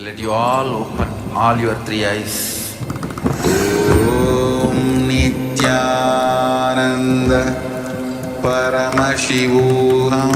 Let you all open all your three eyes. Om Nithyananda Paramashivoham.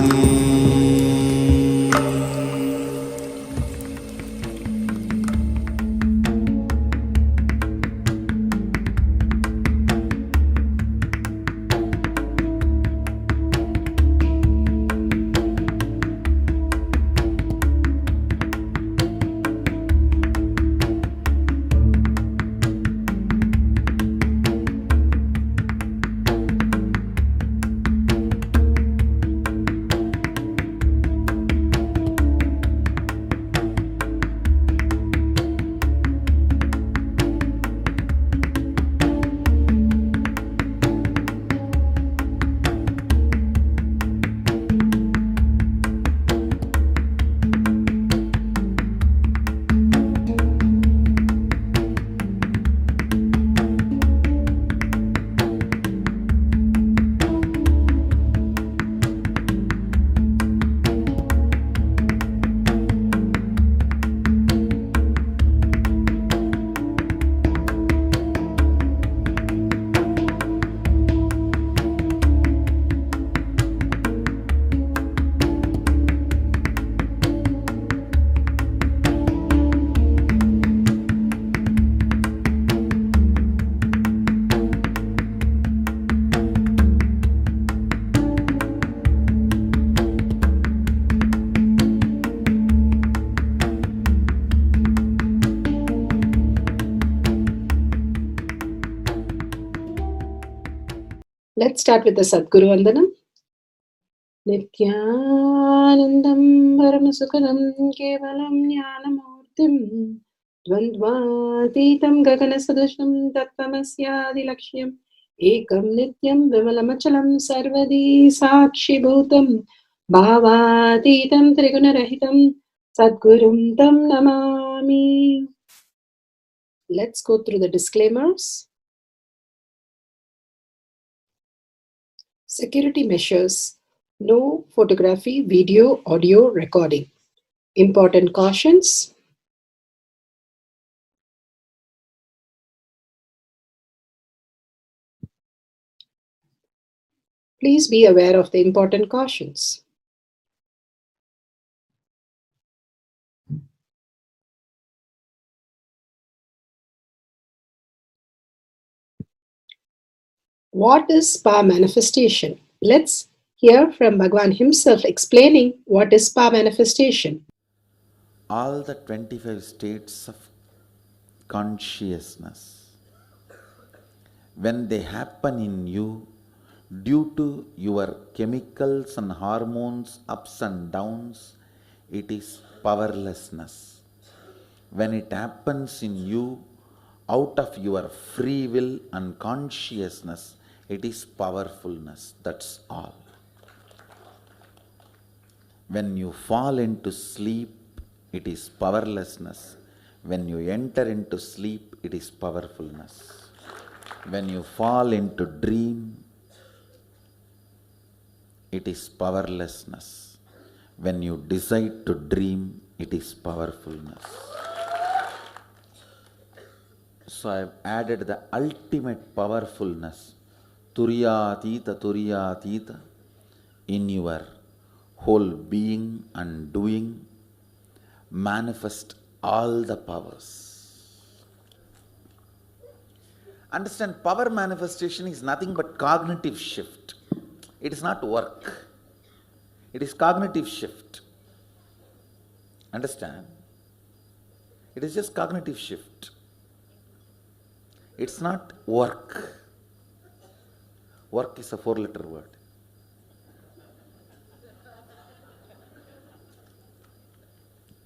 Let's start with the Sadguru Vandanam. Nithyanandam Paramasukadam Kevalam Jnanamurtim Dvandvatitam Gaganasadusham Tattvamasyaadilakshయం Ekam Nityam Vimalamachalam Sarvadi Sakshibhutam Bhavatitam Trigunarahitam Sadgurum Tam Namami. Let's go through the disclaimers. Security measures. No photography, video, audio recording. Important cautions. Please be aware of the important cautions. What is spa manifestation? Let's hear from Bhagwan himself explaining what is spa manifestation. All the 25 states of consciousness, when they happen in you due to your chemicals and hormones ups and downs, it is powerlessness. When it happens in you out of your free will and consciousness, it is powerfulness. That's all. When you fall into sleep, it is powerlessness. When you enter into sleep, it is powerfulness. When you fall into dream, it is powerlessness. When you decide to dream, it is powerfulness. So I have added the ultimate powerfulness, Turiyatita, in your whole being and doing. Manifest all the powers. Understand, power manifestation is nothing but cognitive shift. It is not work. It is cognitive shift. Understand? It is just cognitive shift. It's not work. Work is a 4-letter word.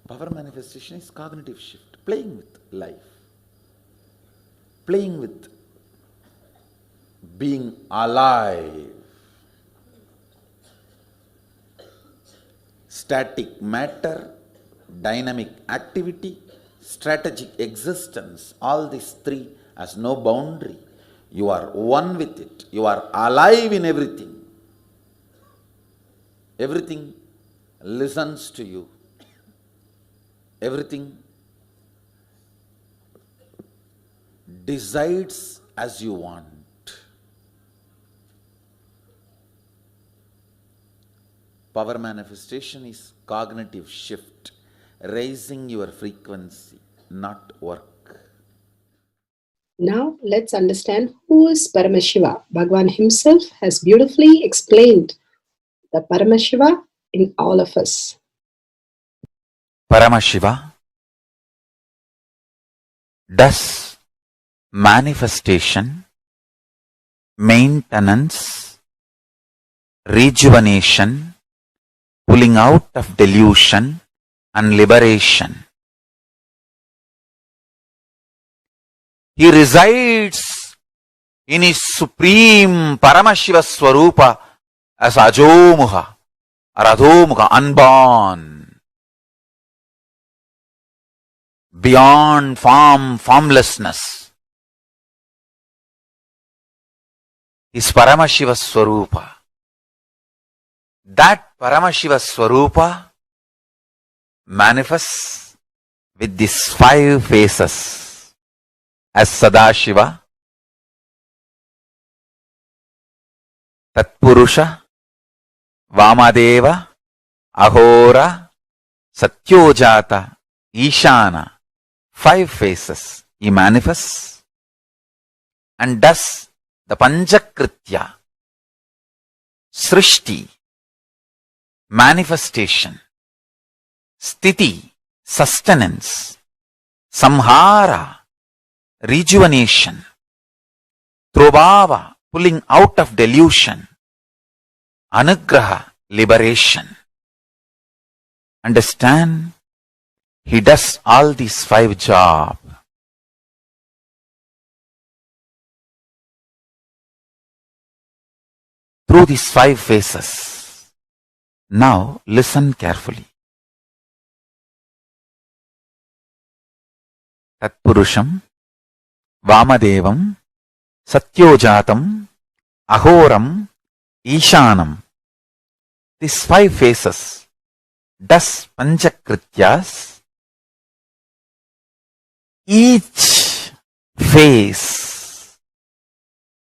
Power manifestation is cognitive shift, playing with life, playing with being alive. Static matter, dynamic activity, strategic existence, all these three has no boundary. You are one with it. You are alive in everything. Everything listens to you. Everything decides as you want. Power manifestation is cognitive shift, raising your frequency, not work. Now let's understand who is Paramashiva. Bhagavan himself has beautifully explained the Paramashiva in all of us. Paramashiva does manifestation, maintenance, rejuvenation, pulling out of delusion and liberation. He resides in his supreme Paramashiva Swarupa as Ajomuha or Adhomuha, unborn, beyond form, formlessness. His Paramashiva Swarupa. That Paramashiva Swarupa manifests with these 5 faces as Sadashiva, Tatpurusha, Vamadeva, Ahora, Satyojata, Ishana. 5 faces he manifests and does the Panchakritya, Srishti, manifestation, Sthiti, sustenance, Samhara, rejuvenation, Trobhava, pulling out of delusion, Anugraha, liberation. Understand? He does all these 5 jobs. Through these 5 phases. Now listen carefully. Tatpurusham, Vamadevam, Satyojatam, Ahoram, Ishanam. These 5 phases does Panchakrityas. Each phase,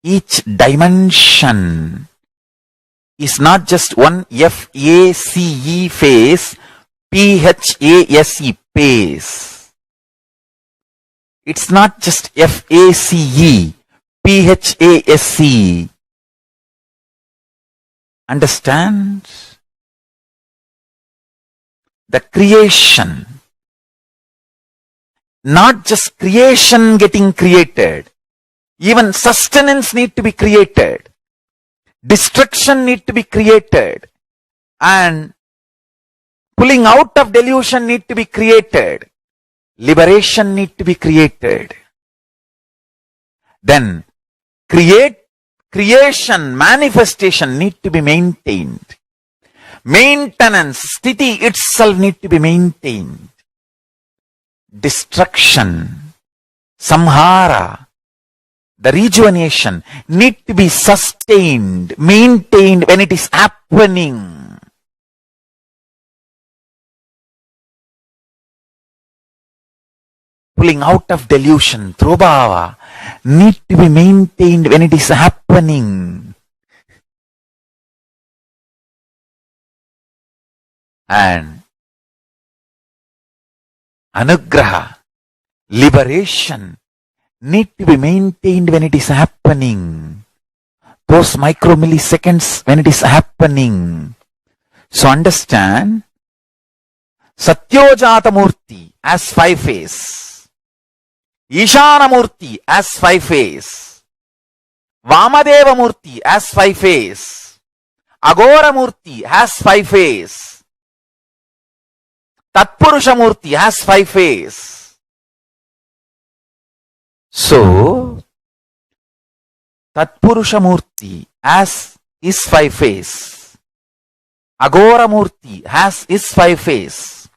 each dimension is not just one F-A-C-E phase, P-H-A-S-E phase. It's not just F-A-C-E, P-H-A-S-E. Understand? The creation, not just creation getting created, even sustenance need to be created, destruction need to be created, and pulling out of delusion need to be created, liberation need to be created. Then creation, manifestation need to be maintained. Maintenance, sthiti itself need to be maintained. Destruction, samhara, the rejuvenation need to be sustained, maintained when it is happening. Pulling out of delusion, trobhava, need to be maintained when it is happening. And anugraha, liberation, need to be maintained when it is happening. Those micromilliseconds when it is happening. So understand, Satyojata Murti as 5 phase, Ishana Murti as 5 phase, Vamadeva Murti as 5 phase, Agora Murti has 5 phase, Tatpurusha Murti has 5 phase. So, Tatpurusha Murti as is 5 phase, Agora Murti has is 5 phase,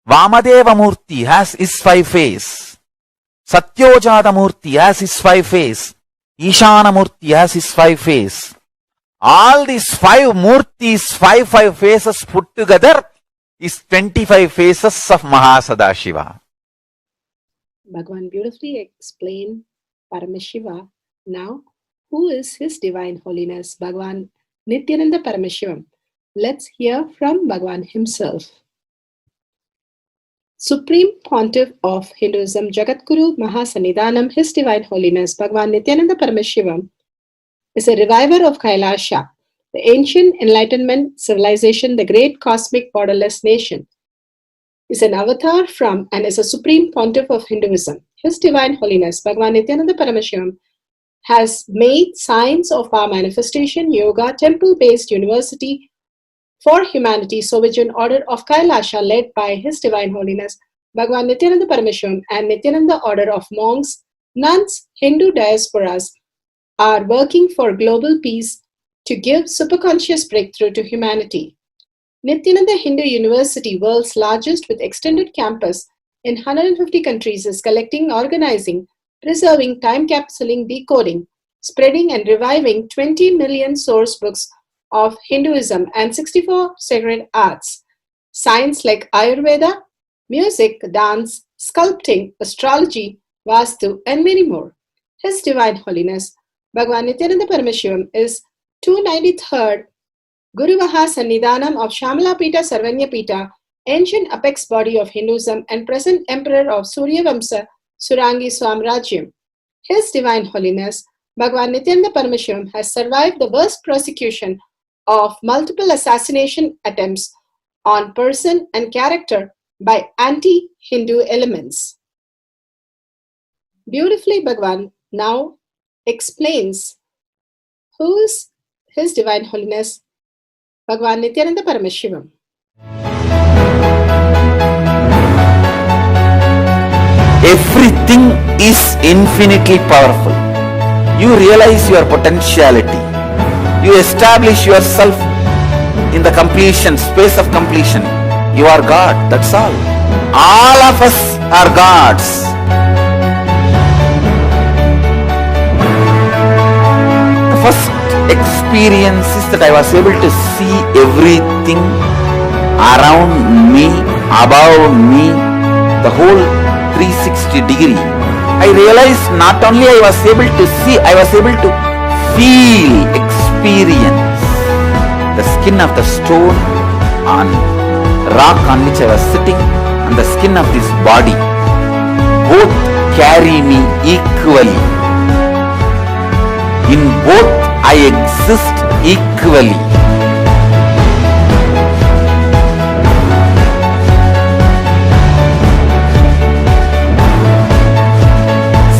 Vamadeva Murti has is 5 phase, Satyojata Murti has his 5 phase, Ishana Murti has his 5 phase. All these 5 Murtis, 5 phases put together is 25 phases of Mahasadashiva. Bhagavan beautifully explained Paramashiva. Now, who is His Divine Holiness Bhagwan Nithyananda Paramashivam? Let's hear from Bhagwan himself. Supreme Pontiff of Hinduism, Jagadguru Mahasannidhanam, His Divine Holiness Bhagwan Nithyananda Paramashivam is a reviver of Kailasha, the ancient Enlightenment civilization, the great cosmic borderless nation. Is an avatar from and is a Supreme Pontiff of Hinduism. His Divine Holiness Bhagwan Nithyananda Paramashivam has made Science of Power Manifestation Yoga temple-based university for humanity, Sovereign Order of Kailasha, led by His Divine Holiness Bhagwan Nithyananda Paramashivam and Nithyananda Order of Monks, Nuns, Hindu diasporas are working for global peace to give superconscious breakthrough to humanity. Nithyananda Hindu University, world's largest with extended campus in 150 countries, is collecting, organizing, preserving, time-capsuling, decoding, spreading and reviving 20 million source books of Hinduism and 64 sacred arts, science like Ayurveda, music, dance, sculpting, astrology, Vastu, and many more. His Divine Holiness Bhagwan Nithyananda Paramashivam is 293rd Guru Mahasannidhanam of Shamala Pita Sarvanya Pita, ancient apex body of Hinduism and present emperor of Surya Vamsa Surangi Swamrajyam. His Divine Holiness Bhagwan Nithyananda Paramashivam has survived the worst persecution of multiple assassination attempts on person and character by anti-Hindu elements. Beautifully, Bhagwan now explains who is His Divine Holiness Bhagwan Nithyananda Paramashivam. Everything is infinitely powerful. You realize your potentiality. You establish yourself in the completion, space of completion. You are God, that's all. All of us are gods. The first experience is that I was able to see everything around me, above me, the whole 360 degree. I realized not only I was able to see, I was able to feel, experience the skin of the stone on rock on which I was sitting and the skin of this body. Both carry me equally. In both I exist equally.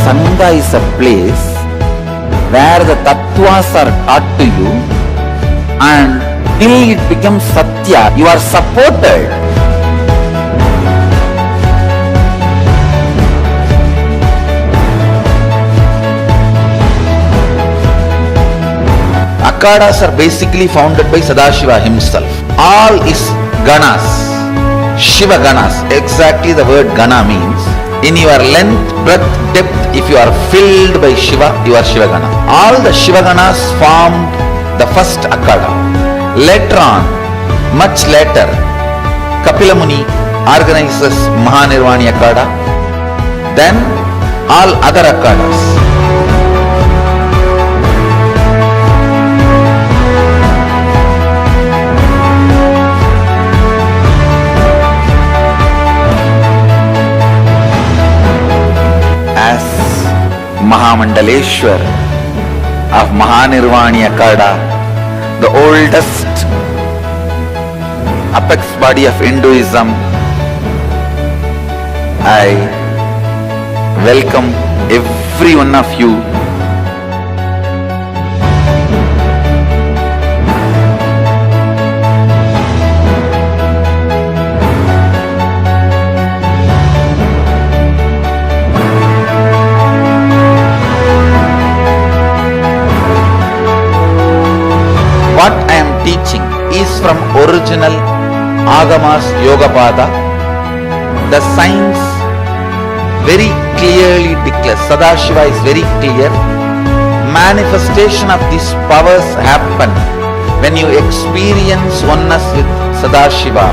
Sangha is a place where the tattvas are taught to you, and till it becomes satya, you are supported. Akhadas are basically founded by Sadashiva himself. All is ganas, Shiva ganas. Exactly the word gana means. In your length, breadth, depth, if you are filled by Shiva, you are Shiva Gana. All the Shiva Ganas formed the first Akhada. Later on, much later, Kapila Muni organizes Mahanirvani Akhada. Then all other Akhadas. As Mahamandaleshwar of Mahanirvani Akhada, the oldest apex body of Hinduism, I welcome every one of you. What I am teaching is from original Agamas Yogapada. The science very clearly declares, Sadashiva is very clear, manifestation of these powers happen when you experience oneness with Sadashiva.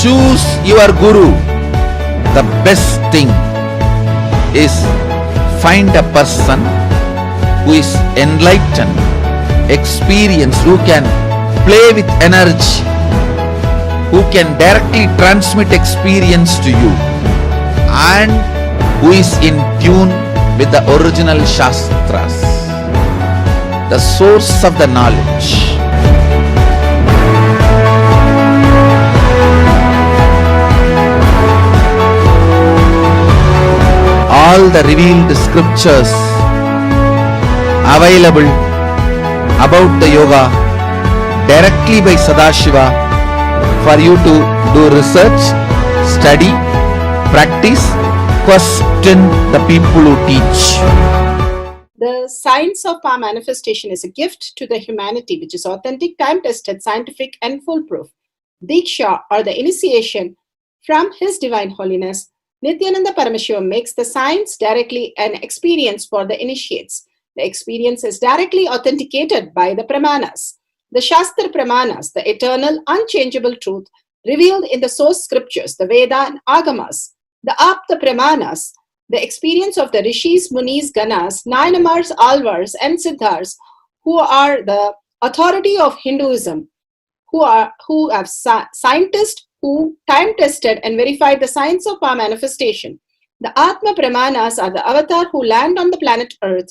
choose your guru, the best thing is find a person who is enlightened, experienced, who can play with energy, who can directly transmit experience to you, and who is in tune with the original Shastras, the source of the knowledge. All the revealed scriptures available about the yoga directly by Sadashiva for you to do research, study, practice, question the people who teach. The science of power manifestation is a gift to the humanity, which is authentic, time-tested, scientific, and foolproof. Diksha, or the initiation from His Divine Holiness, Nithyananda Paramashivam, makes the science directly an experience for the initiates. The experience is directly authenticated by the Pramanas. The Shastra Pramanas, the eternal, unchangeable truth revealed in the source scriptures, the Veda and Agamas. The Apta Pramanas, the experience of the Rishis, Munis, Ganas, Nayanamars, Alvars, and Siddhars, who are the authority of Hinduism, who have scientists who time-tested and verified the science of power manifestation. The Atma Pramanas are the avatar who land on the planet Earth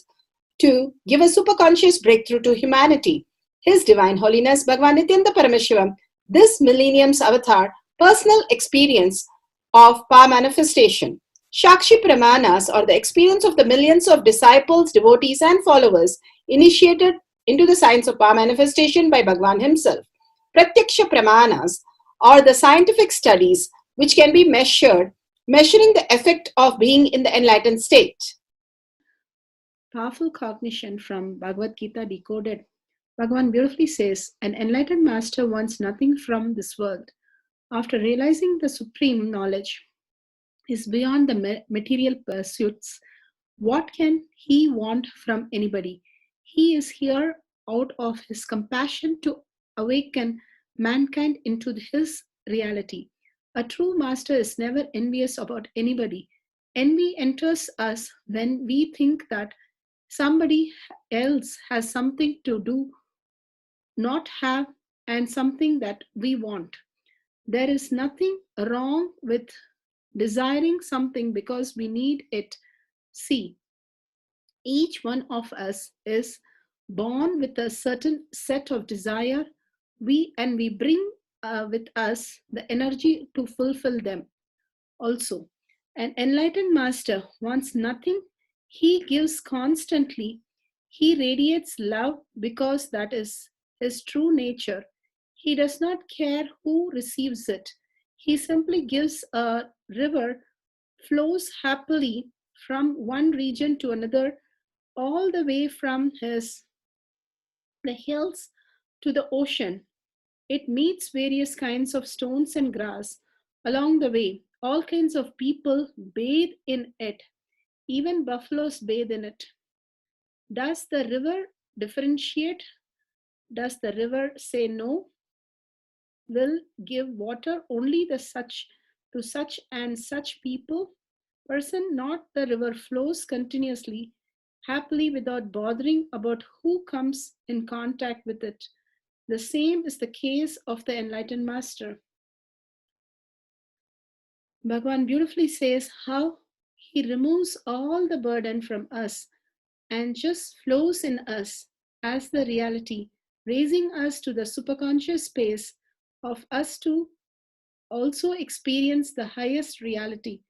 to give a superconscious breakthrough to humanity. His Divine Holiness Bhagavan Nithyananda Paramashivam, this millennium's avatar, personal experience of power manifestation. Shakshi Pramanas, or the experience of the millions of disciples, devotees, and followers initiated into the science of power manifestation by Bhagavan himself. Pratyaksha Pramanas, or the scientific studies which can be measuring the effect of being in the enlightened state. Powerful cognition from Bhagavad Gita decoded. Bhagavan beautifully says, an enlightened master wants nothing from this world. After realizing the supreme knowledge is beyond the material pursuits, what can he want from anybody? He is here out of his compassion to awaken mankind into his reality. A true master is never envious about anybody. Envy enters us when we think that somebody else has something to do, not have, and something that we want. There is nothing wrong with desiring something because we need it. See, each one of us is born with a certain set of desire. We bring with us the energy to fulfill them. Also, an enlightened master wants nothing. He gives constantly. He radiates love because that is his true nature. He does not care who receives it. He simply gives. A river flows happily from one region to another, all the way from the hills to the ocean. It meets various kinds of stones and grass along the way. All kinds of people bathe in it. Even buffaloes bathe in it. Does the river differentiate? Does the river say no? Will give water only to such and such people? Person, not the river flows continuously, happily without bothering about who comes in contact with it. The same is the case of the enlightened master. Bhagavan beautifully says how he removes all the burden from us and just flows in us as the reality, raising us to the superconscious space of us to also experience the highest reality.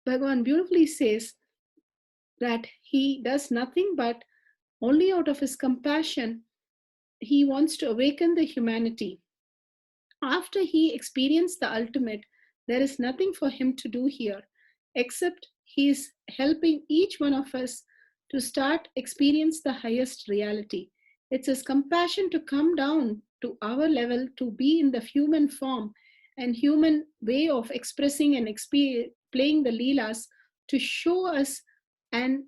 Bhagavan beautifully says that he does nothing but only out of his compassion, he wants to awaken the humanity. After he experienced the ultimate, there is nothing for him to do here except he is helping each one of us to start experience the highest reality. It's his compassion to come down to our level, to be in the human form and human way of expressing and playing the leelas, to show us and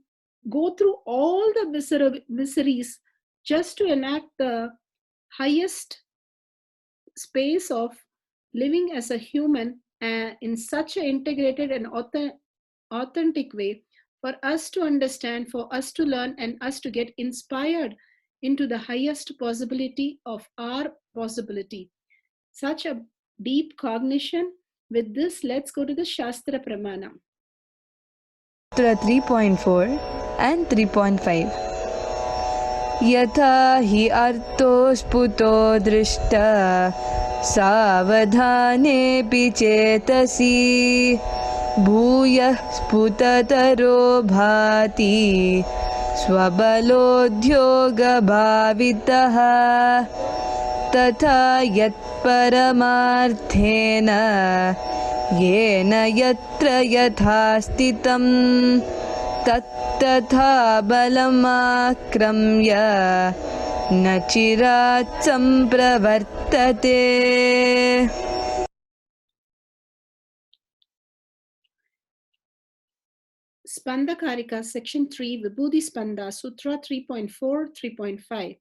go through all the miseries just to enact the highest space of living as a human in such an integrated and authentic way for us to understand, for us to learn, and us to get inspired into the highest possibility of our possibility. Such a deep cognition. With this, let's go to the Shastra Pramana. Sutra 3.4 and 3.5. यथा हि अर्थो स्फुतो दृष्ट सावधानेऽपि चेतसि भूयः स्फुटतरो भाति स्वबलोद्योगभावितः तथा यत्परमार्थेन येन यत्र यथा स्थितं तत्तथा बलमाक्रम्य न चिरात् सम्प्रवर्तते. Spanda Karika, Section 3, Vibhuti Spanda, Sutra 3.4, 3.5.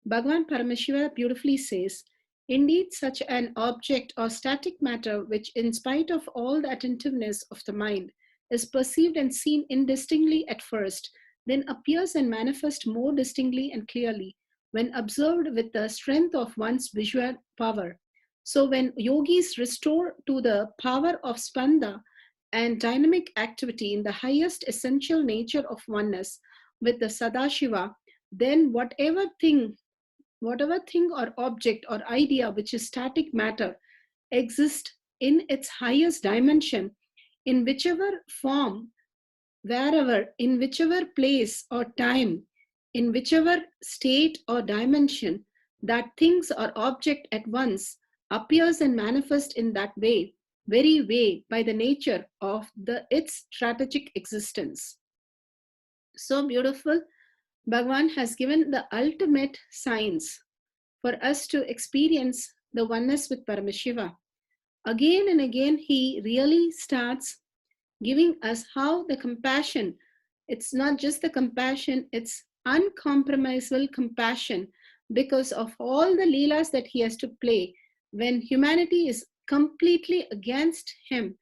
Bhagavan Paramashiva beautifully says, indeed, such an object or static matter which, in spite of all the attentiveness of the mind, is perceived and seen indistinctly at first, then appears and manifests more distinctly and clearly when observed with the strength of one's visual power. So, when yogis restore to the power of spanda and dynamic activity in the highest essential nature of oneness with the Sadashiva, then whatever thing or object or idea which is static matter exists in its highest dimension, in whichever form, wherever, in whichever place or time, in whichever state or dimension, that things or object at once appears and manifests in that way, very way, by the nature of its strategic existence. So beautiful. Bhagavan has given the ultimate science for us to experience the oneness with Paramashiva. Again and again, he really starts giving us how the compassion, it's not just the compassion, it's uncompromisable compassion because of all the leelas that he has to play when humanity is completely against him,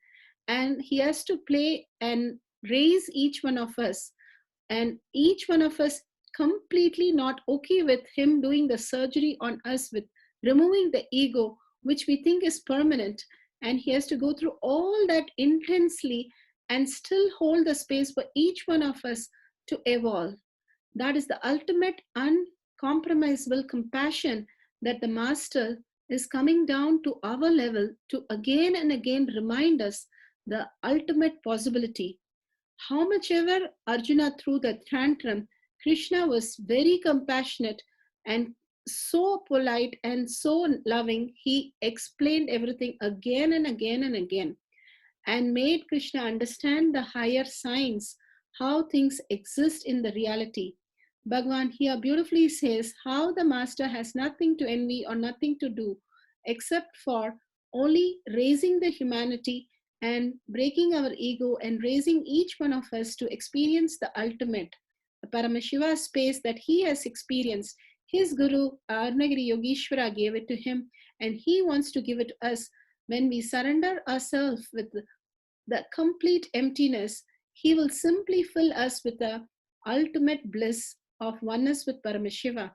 and he has to play and raise each one of us, and each one of us completely not okay with him doing the surgery on us with removing the ego which we think is permanent, and he has to go through all that intensely and still hold the space for each one of us to evolve. That is the ultimate uncompromisable compassion that the master is coming down to our level to again and again remind us the ultimate possibility. How much ever Arjuna threw the tantrum, Krishna was very compassionate and so polite and so loving. He explained everything again and again and again and made Krishna understand the higher science, how things exist in the reality. Bhagavan here beautifully says how the master has nothing to envy or nothing to do except for only raising the humanity and breaking our ego and raising each one of us to experience the ultimate, the Paramashiva space that he has experienced. His Guru, Arnagiri Yogeshwara, gave it to him, and he wants to give it to us. When we surrender ourselves with the complete emptiness, he will simply fill us with the ultimate bliss of oneness with Paramashiva.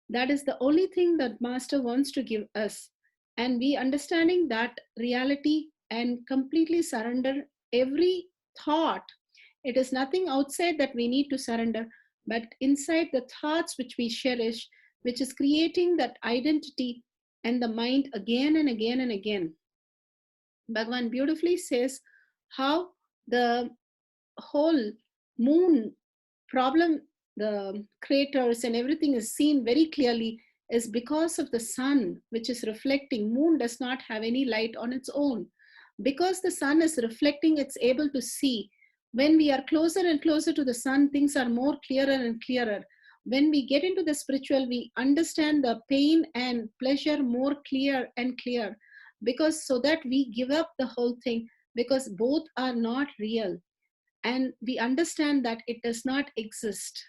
That is the only thing that Master wants to give us. And we understanding that reality and completely surrender every thought. It is nothing outside that we need to surrender, but inside the thoughts which we cherish, which is creating that identity and the mind again and again and again. Bhagavan beautifully says how the whole moon problem, the craters and everything is seen very clearly is because of the sun, which is reflecting. Moon does not have any light on its own. Because the sun is reflecting, it's able to see. When we are closer and closer to the sun, things are more clearer and clearer. When we get into the spiritual, we understand the pain and pleasure more clear and clear, because so that we give up the whole thing, because both are not real and we understand that it does not exist.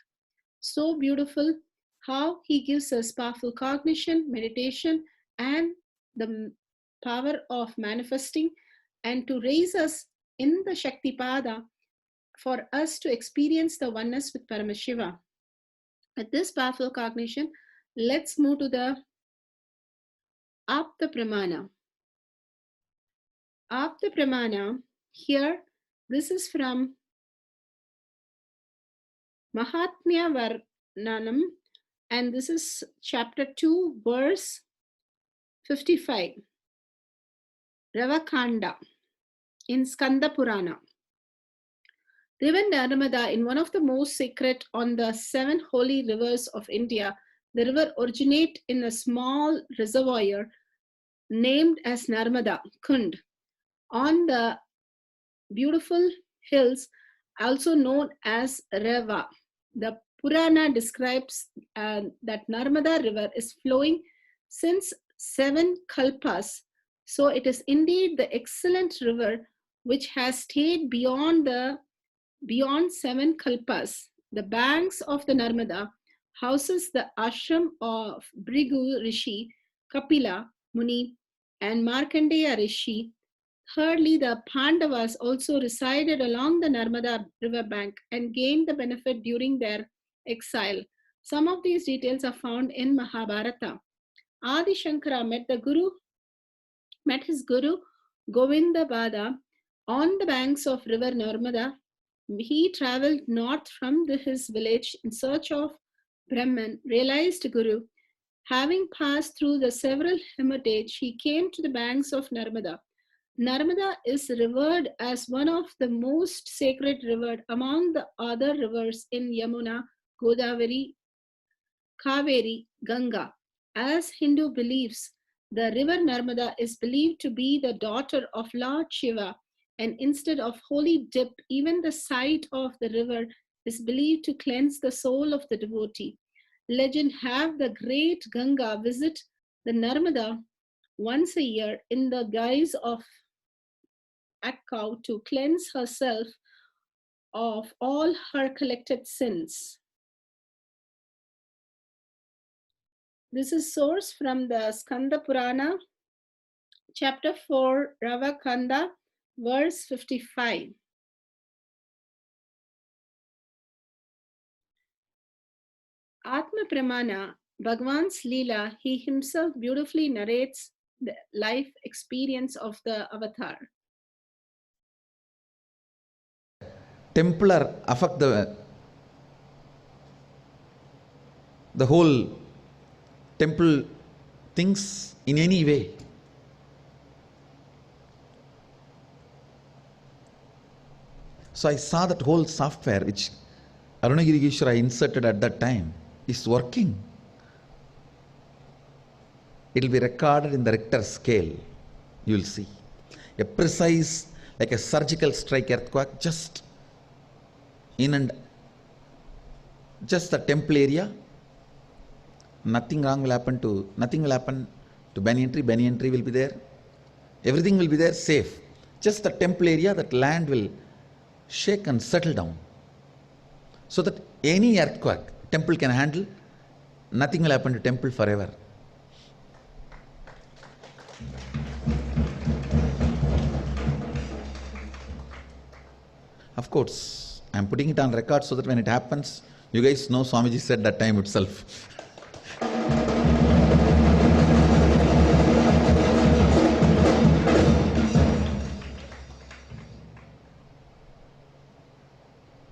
So beautiful how he gives us powerful cognition, meditation, and the power of manifesting and to raise us in the Shaktipada for us to experience the oneness with Paramashiva. With this powerful cognition, let's move to the Apta Pramana. Apta Pramana, here, this is from Mahatmya Varnanam, and this is chapter 2, verse 55, Ravakanda in Skanda Purana. River Narmada, in one of the most sacred on the 7 holy rivers of India, the river originates in a small reservoir named as Narmada Kund on the beautiful hills, also known as Reva. The Purana describes that Narmada river is flowing since 7 kalpas, so it is indeed the excellent river which has stayed beyond 7 kalpas. The banks of the Narmada houses the ashram of Bhrigu Rishi, Kapila Muni, and Markandeya Rishi. Thirdly, the Pandavas also resided along the Narmada river bank and gained the benefit during their exile. Some of these details are found in Mahabharata. Adi Shankara met his guru Govinda Bada on the banks of river Narmada. He traveled north from his village in search of Brahman, realized Guru. Having passed through the several hermitage, he came to the banks of Narmada. Narmada is revered as one of the most sacred rivers among the other rivers in Yamuna, Godavari, Kaveri, Ganga. As Hindu beliefs, the river Narmada is believed to be the daughter of Lord Shiva, and instead of holy dip, even the sight of the river is believed to cleanse the soul of the devotee. Legend have the great Ganga visit the Narmada once a year in the guise of a cow to cleanse herself of all her collected sins. This is source from the Skanda Purana, chapter 4, Ravakanda, verse 55. Atma Pramana, Bhagwan's Leela, he himself beautifully narrates the life experience of the avatar. Templar affect the whole temple things in any way. So I saw that whole software which Arunagiri Gishwara inserted at that time is working. It will be recorded in the Richter scale. You will see a precise, like a surgical strike earthquake, just in and just the temple area. Nothing will happen to banyan tree. Banyan tree will be there. Everything will be there, safe. Just the temple area, that land will shake and settle down. So that any earthquake temple can handle, nothing will happen to temple forever. Of course, I am putting it on record so that when it happens, you guys know Swamiji said that time itself.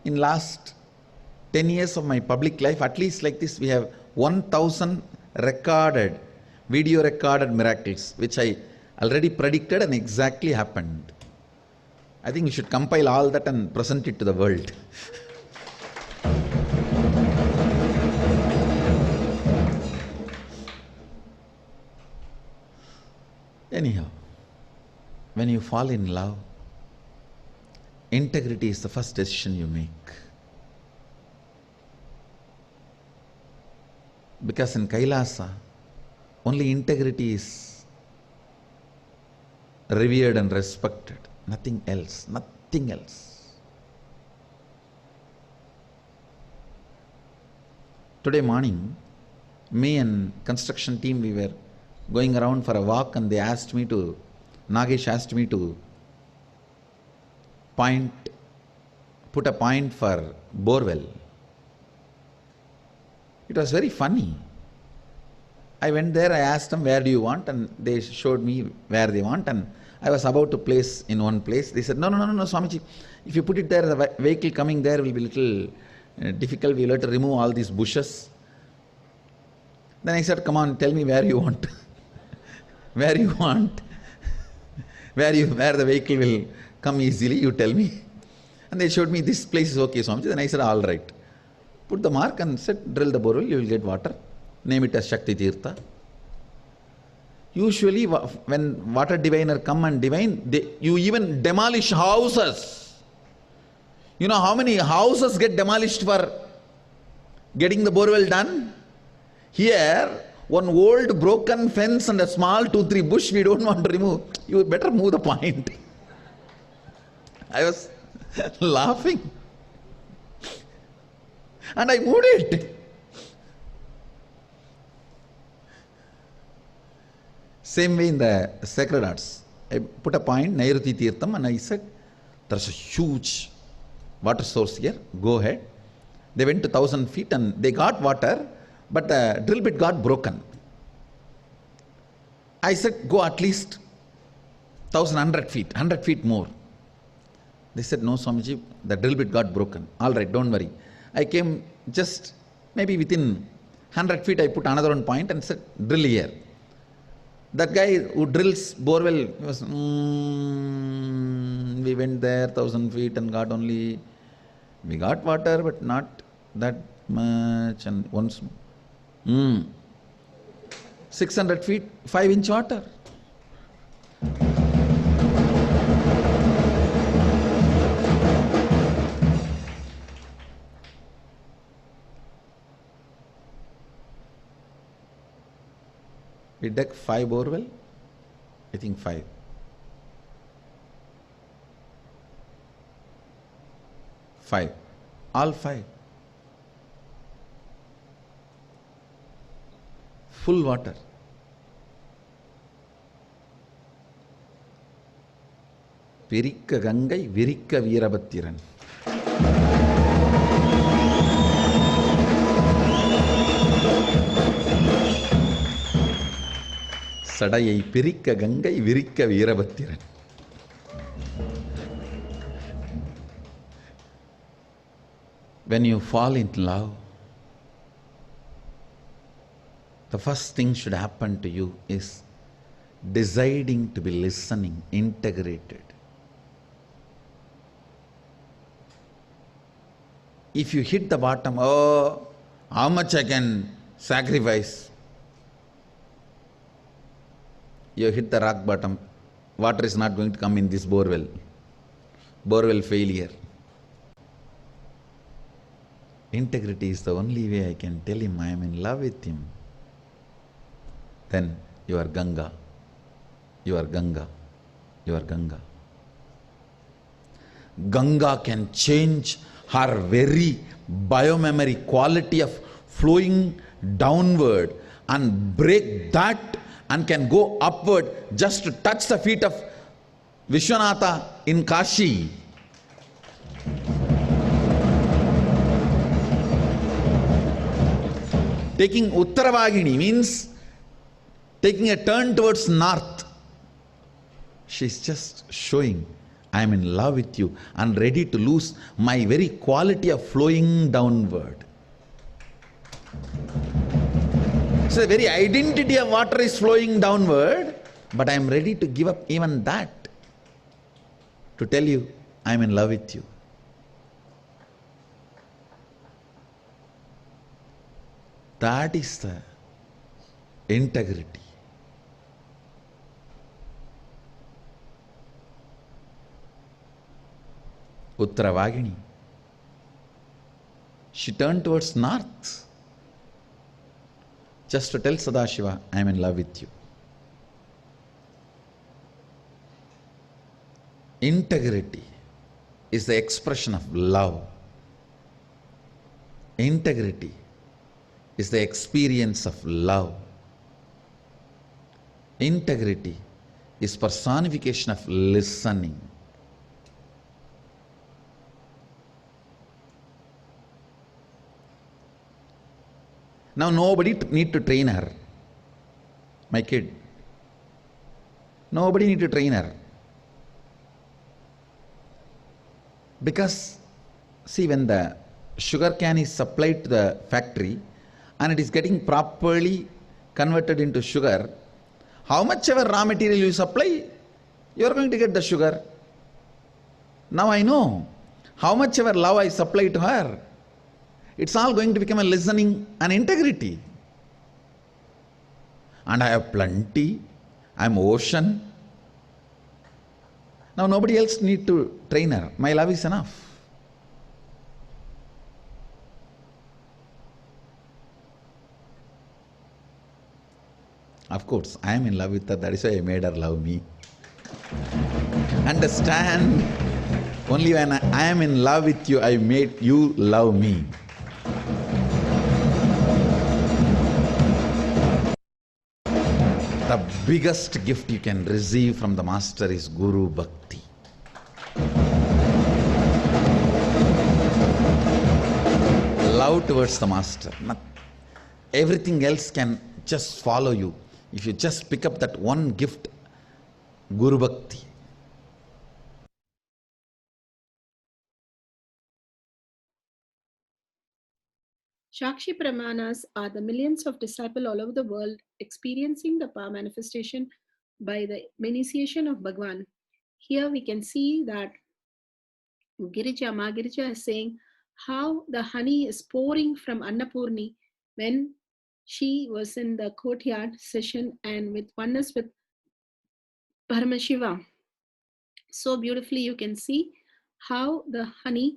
In last 10 years of my public life, at least like this, we have 1,000 video recorded miracles, which I already predicted and exactly happened. I think we should compile all that and present it to the world. Anyhow, when you fall in love, integrity is the first decision you make. Because in Kailasa, only integrity is revered and respected. Nothing else. Nothing else. Today morning, me and construction team, we were going around for a walk, and Nagesh asked me to put a point for borewell. It was very funny. I went there, I asked them, where do you want? And they showed me where they want, and I was about to place in one place. They said, no, Swamiji, if you put it there, the vehicle coming there will be little difficult. We'll have to remove all these bushes. Then I said, come on, tell me where you want. Where you want. Where the vehicle will come easily, you tell me. And they showed me, this place is okay, Swamiji. Then I said, all right. Put the mark and said, drill the borewell, you will get water. Name it as Shakti Tirtha. Usually when water diviner come and divine, you even demolish houses. You know how many houses get demolished for getting the borewell done? Here, one old broken fence and a small 2-3 bush we don't want to remove. You better move the point. I was laughing. And I moved it. Same way in the sacred arts. I put a point, Nairuti Tirtham, and I said, there's a huge water source here, go ahead. They went to 1,000 feet and they got water, but the drill bit got broken. I said, go at least 1,100 feet, 100 feet more. They said, no, Swamiji, the drill bit got broken. All right, don't worry. I came just maybe within 100 feet, I put another one point and said, drill here. That guy who drills borewell was, we went there 1,000 feet and we got water, but not that much. And once, 600 feet, 5-inch water. We dug 5 borewell, I think 5. All 5. Full water. Virikka Gangai, Virikka Veerabhattiran. Sadayai Pirikka Gangai, Virikka Veerabhattiran. When you fall in love, the first thing should happen to you is deciding to be listening, integrated. If you hit the bottom, oh, how much I can sacrifice? You hit the rock bottom, water is not going to come in this borewell. Borewell failure. Integrity is the only way I can tell him I am in love with him. Then you are Ganga. You are Ganga. You are Ganga. Ganga can change her very biomemory quality of flowing downward and break that and can go upward just to touch the feet of Vishwanatha in Kashi. Taking Uttaravagini means taking a turn towards north. She's just showing, I am in love with you and ready to lose my very quality of flowing downward. So the very identity of water is flowing downward, but I am ready to give up even that to tell you I am in love with you. That is the integrity. Uttaravagini. She turned towards north just to tell Sadashiva, I am in love with you. Integrity is the expression of love. Integrity is the experience of love. Integrity is personification of listening. Now nobody need to train her. My kid. Nobody need to train her. Because, see, when the sugar cane is supplied to the factory and it is getting properly converted into sugar, how much ever raw material you supply, you are going to get the sugar. Now I know how much ever love I supply to her, it's all going to become a listening and integrity. And I have plenty, I am ocean. Now nobody else need to train her. My love is enough. Of course, I am in love with her, that is why I made her love me. Understand, only when I am in love with you, I made you love me. The biggest gift you can receive from the Master is Guru Bhakti. Love towards the Master. Everything else can just follow you. If you just pick up that one gift, Guru Bhakti. Shakshi Pramanas are the millions of disciples all over the world experiencing the power manifestation by the initiation of Bhagwan. Here we can see that Ma Girija is saying how the honey is pouring from Annapurni when she was in the courtyard session and with oneness with Paramashiva. So beautifully you can see how the honey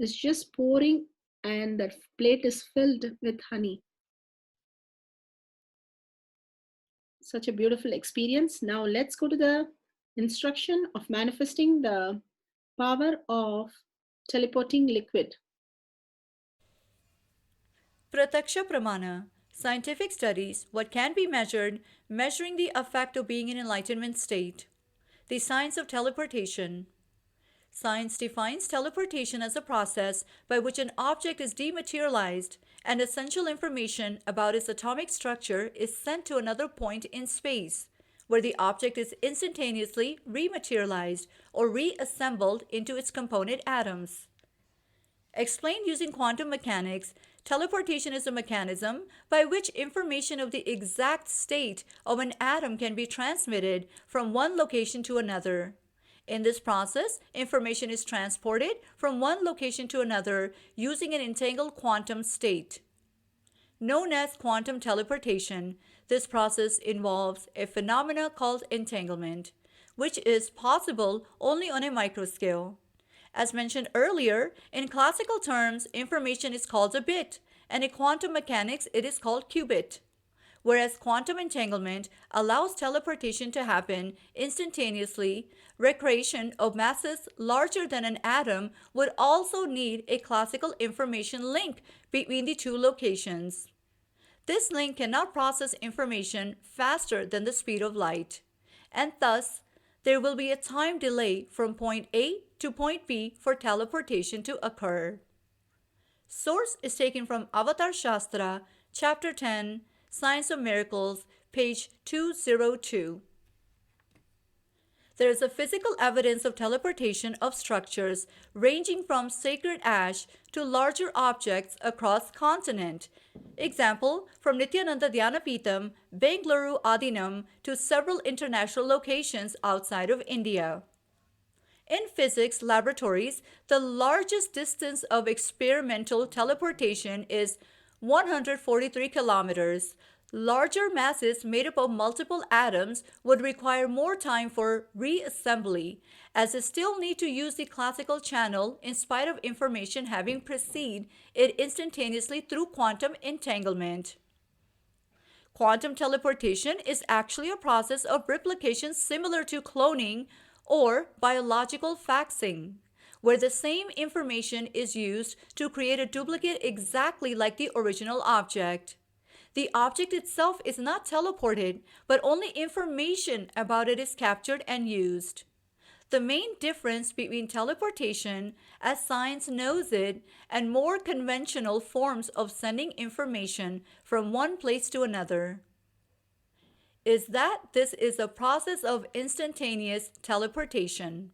is just pouring and the plate is filled with honey. Such a beautiful experience. Now let's go to the instruction of manifesting the power of teleporting liquid. Prataksha Pramana. Scientific studies, what can be measured, measuring the effect of being in enlightenment state. The science of teleportation. Science defines teleportation as a process by which an object is dematerialized and essential information about its atomic structure is sent to another point in space, where the object is instantaneously rematerialized or reassembled into its component atoms. Explained using quantum mechanics, teleportation is a mechanism by which information of the exact state of an atom can be transmitted from one location to another. In this process, information is transported from one location to another using an entangled quantum state. Known as quantum teleportation, this process involves a phenomena called entanglement, which is possible only on a microscale. As mentioned earlier, in classical terms, information is called a bit, and in quantum mechanics, it is called qubit. Whereas quantum entanglement allows teleportation to happen instantaneously, recreation of masses larger than an atom would also need a classical information link between the two locations. This link cannot process information faster than the speed of light, and thus there will be a time delay from point A to point B for teleportation to occur. Source is taken from Avatar Shastra, Chapter 10, Science of Miracles, page 202. There is a physical evidence of teleportation of structures ranging from sacred ash to larger objects across continent. Example, from Nithyananda Dhyanapitham, Bengaluru Adinam to several international locations outside of India. In physics laboratories, the largest distance of experimental teleportation is 143 kilometers. Larger masses made up of multiple atoms would require more time for reassembly, as they still need to use the classical channel in spite of information having preceded it instantaneously through quantum entanglement. Quantum teleportation is actually a process of replication similar to cloning or biological faxing, where the same information is used to create a duplicate exactly like the original object. The object itself is not teleported, but only information about it is captured and used. The main difference between teleportation, as science knows it, and more conventional forms of sending information from one place to another is that this is a process of instantaneous teleportation.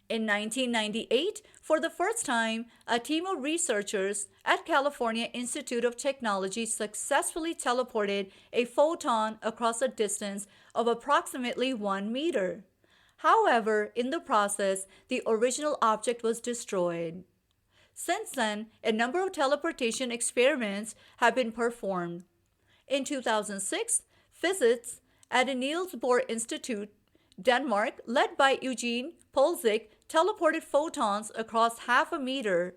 In 1998, for the first time, a team of researchers at California Institute of Technology successfully teleported a photon across a distance of approximately 1 meter. However, in the process, the original object was destroyed. Since then, a number of teleportation experiments have been performed. In 2006, physicists at the Niels Bohr Institute, Denmark, led by Eugene Polzik, teleported photons across half a meter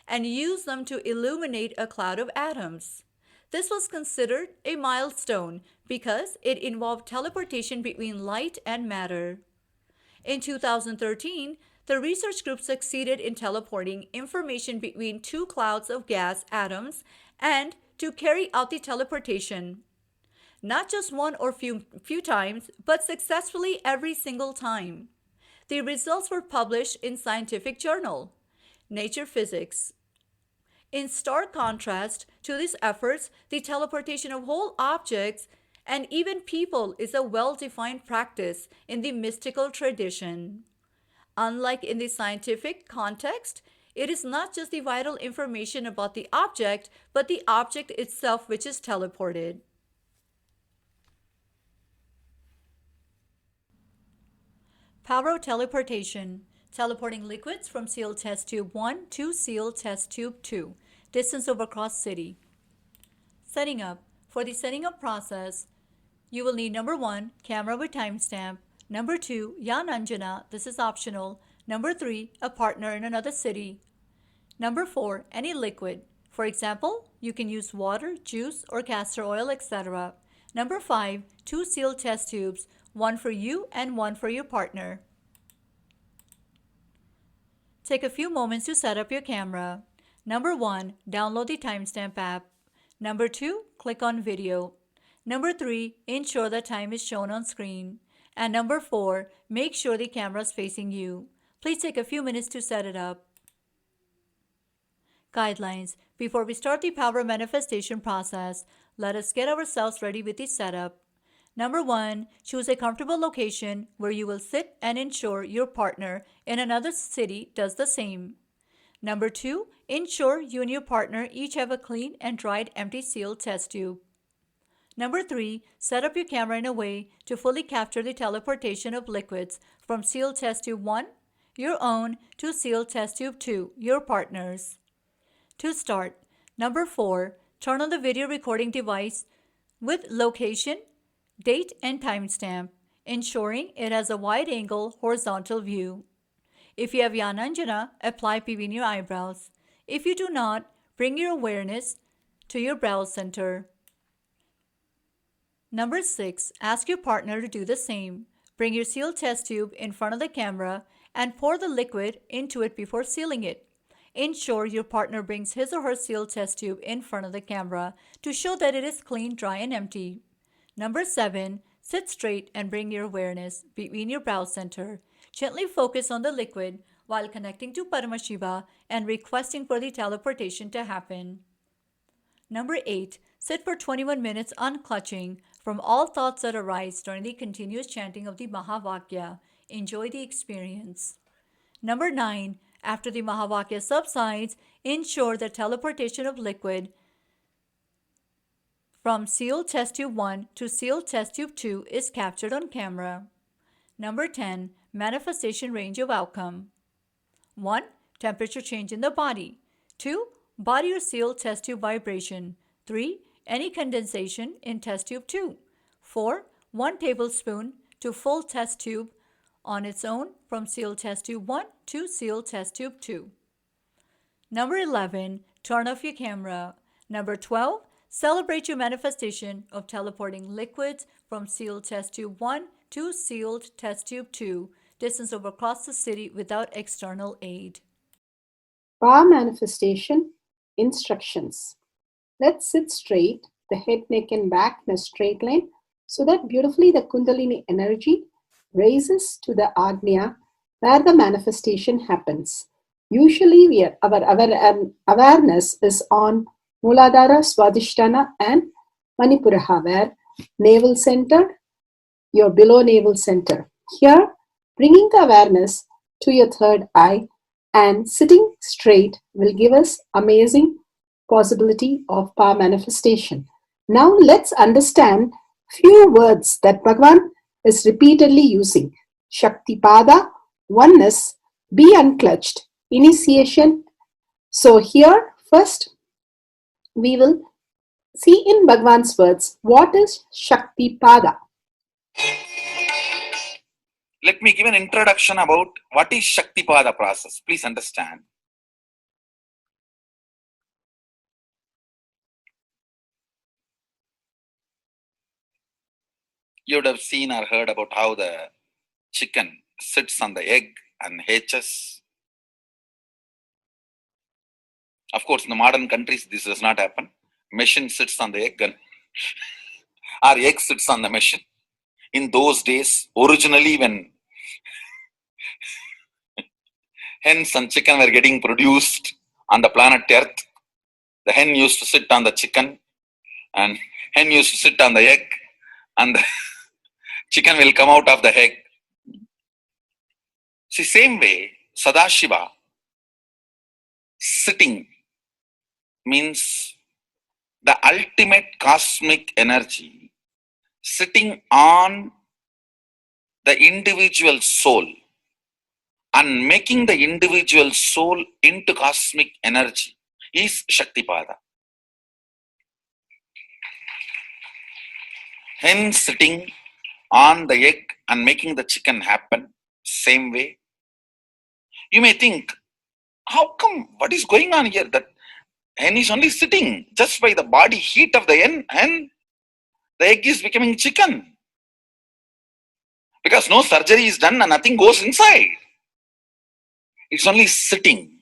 and used them to illuminate a cloud of atoms. This was considered a milestone because it involved teleportation between light and matter. In 2013, the research group succeeded in teleporting information between two clouds of gas atoms and to carry out the teleportation. Not just one or few times, but successfully every single time. The results were published in scientific journal, Nature Physics. In stark contrast to these efforts, the teleportation of whole objects and even people is a well-defined practice in the mystical tradition. Unlike in the scientific context, it is not just the vital information about the object, but the object itself which is teleported. Power of teleportation. Teleporting liquids from sealed test tube 1 to sealed test tube 2. Distance over cross city. Setting up. For the setting up process, you will need number 1, camera with timestamp. Number 2, Jnana, this is optional. Number 3, a partner in another city. Number 4, any liquid. For example, you can use water, juice, or castor oil, etc. Number 5, 2 sealed test tubes, one for you and one for your partner. Take a few moments to set up your camera. Number 1, download the timestamp app. Number 2, click on video. Number 3, ensure the time is shown on screen. And number 4, make sure the camera is facing you. Please take a few minutes to set it up. Guidelines. Before we start the power manifestation process, let us get ourselves ready with the setup. Number 1, choose a comfortable location where you will sit and ensure your partner in another city does the same. Number 2, ensure you and your partner each have a clean and dried empty sealed test tube. Number 3, set up your camera in a way to fully capture the teleportation of liquids from sealed test tube 1, your own, to sealed test tube 2, your partner's. To start, number 4, turn on the video recording device with location, date, and timestamp, ensuring it has a wide-angle horizontal view. If you have Jnana, apply PV in your eyebrows. If you do not, bring your awareness to your brow center. Number 6, ask your partner to do the same. Bring your sealed test tube in front of the camera and pour the liquid into it before sealing it. Ensure your partner brings his or her sealed test tube in front of the camera to show that it is clean, dry, and empty. Number 7, sit straight and bring your awareness between your brow center. Gently focus on the liquid while connecting to Paramashiva and requesting for the teleportation to happen. Number 8, sit for 21 minutes unclutching from all thoughts that arise during the continuous chanting of the Mahavakya. Enjoy the experience. Number 9, after the Mahavakya subsides, ensure the teleportation of liquid from sealed test tube 1 to sealed test tube 2 is captured on camera. Number 10, manifestation range of outcome. 1, temperature change in the body. 2, body or sealed test tube vibration. 3, any condensation in test tube 2. 4, 1 tablespoon to full test tube on its own from sealed test tube 1 to sealed test tube 2. Number 11, turn off your camera. Number 12, celebrate your manifestation of teleporting liquids from sealed test tube 1 to sealed test tube 2, distance over across the city without external aid. Power manifestation instructions. Let's sit straight, the head, neck and back in a straight line, so that beautifully the Kundalini energy raises to the Agnya where the manifestation happens. Usually our awareness is on Muladhara, Swadhisthana and Manipuraha, where navel center, your below navel center. Here, bringing the awareness to your third eye and sitting straight will give us amazing possibility of power manifestation. Now let's understand few words that Bhagavan is repeatedly using. Shaktipada, oneness, be unclutched, initiation. So here first we will see in Bhagavan's words what is Shaktipada. Let me give an introduction about what is Shaktipada process. Please understand. You would have seen or heard about how the chicken sits on the egg and hatches. Of course, in the modern countries, this does not happen. Machine sits on the egg and or egg sits on the machine. In those days, originally when hens and chicken were getting produced on the planet Earth, the hen used to sit on the chicken and hen used to sit on the egg and the chicken will come out of the egg. See, same way, Sadashiva sitting means the ultimate cosmic energy sitting on the individual soul and making the individual soul into cosmic energy is Shaktipada. Hen sitting on the egg and making the chicken happen, same way. You may think, how come, what is going on here? That hen is only sitting just by the body heat of the hen, the egg is becoming chicken. Because no surgery is done and nothing goes inside. It's only sitting.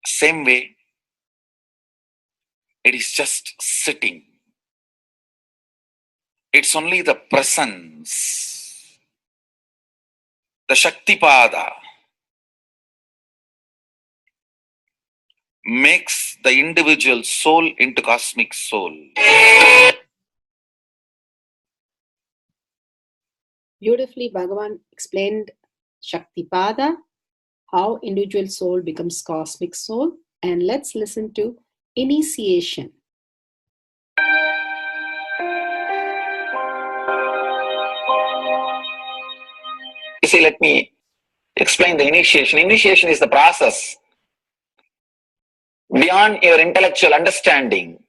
Same way, it is just sitting. It's only the presence. The Shaktipada makes the individual soul into cosmic soul. Beautifully, Bhagavan explained Shaktipada, how individual soul becomes cosmic soul. And let's listen to initiation. You see, let me explain the initiation. Initiation is the process beyond your intellectual understanding.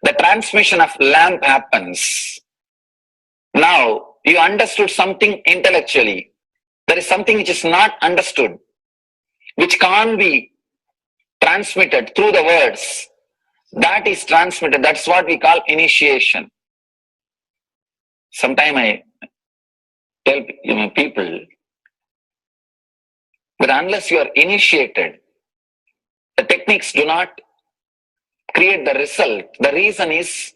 The transmission of lamp happens. Now, you understood something intellectually. There is something which is not understood, which can't be transmitted through the words. That is transmitted. That's what we call initiation. Sometimes I tell people that unless you are initiated, the techniques do not create the result. The reason is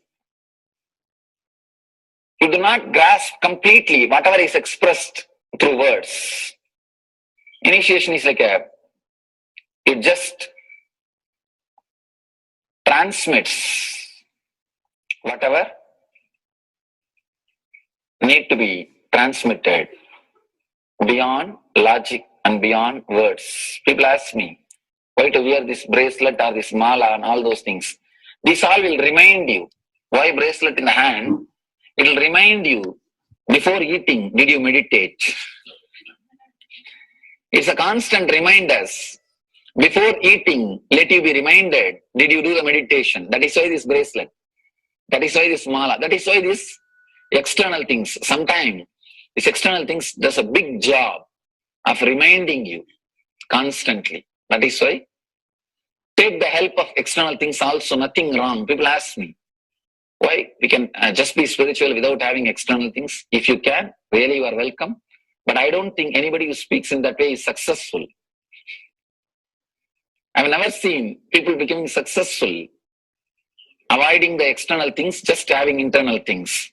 you do not grasp completely whatever is expressed through words. Initiation is like it just transmits whatever need to be transmitted beyond logic and beyond words. People ask me why to wear this bracelet or this mala and all those things. This all will remind you. Why bracelet in the hand? It will remind you, before eating, did you meditate? It's a constant reminders. Before eating, let you be reminded, did you do the meditation? That is why this bracelet. That is why this mala. That is why this external things. Sometimes this external things does a big job of reminding you constantly. That is why take the help of external things also, nothing wrong. People ask me, why we can just be spiritual without having external things? If you can, really you are welcome. But I don't think anybody who speaks in that way is successful. I've never seen people becoming successful avoiding the external things, just having internal things.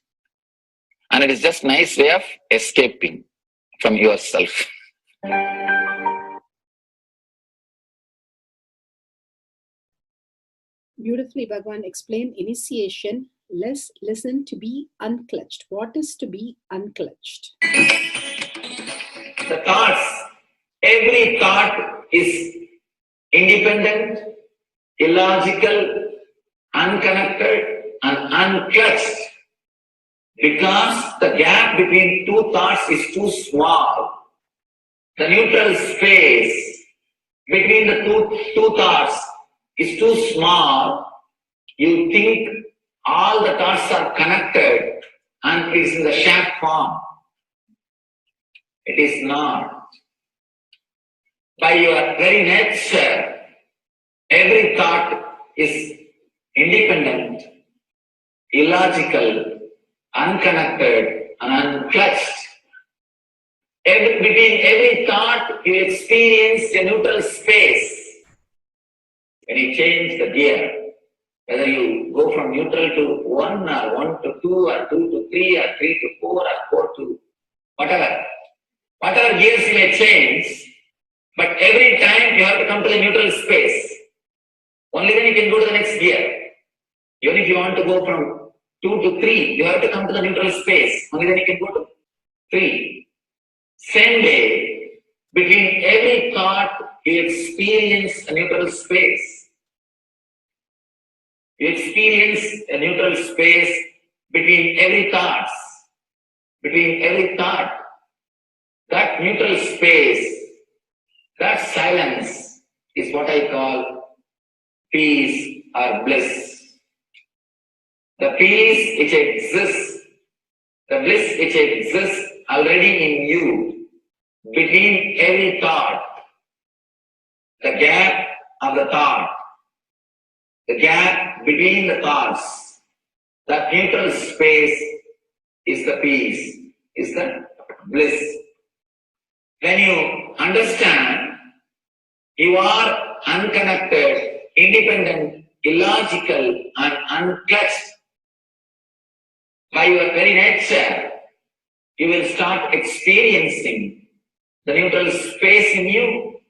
And it is just a nice way of escaping from yourself. Beautifully, Bhagavan explained initiation. Let's listen to be unclutched. What is to be unclutched? The thoughts, every thought is independent, illogical, unconnected, and unclutched. Because the gap between two thoughts is too small. The neutral space between the two thoughts is too small. You think all the thoughts are connected and it is in the shape form. It is not. By your very nature, every thought is independent, illogical, unconnected, and unclutched. Between every thought, you experience a neutral space. When you change the gear, whether you go from neutral to 1 or 1 to 2 or 2 to 3 or 3 to 4 or 4 to whatever gears you may change, but every time you have to come to the neutral space. Only then you can go to the next gear. Even if you want to go from 2 to 3, you have to come to the neutral space. Only then you can go to 3. Same way, between every thought, you experience a neutral space. You experience a neutral space between every thought. Between every thought. That neutral space, that silence is what I call peace or bliss. The peace which exists, the bliss which exists already in you, between every thought, the gap of the thought, the gap between the thoughts, that neutral space is the peace, is the bliss. When you understand you are unconnected, independent, illogical, and unclutched by your very nature, you will start experiencing the neutral space in you,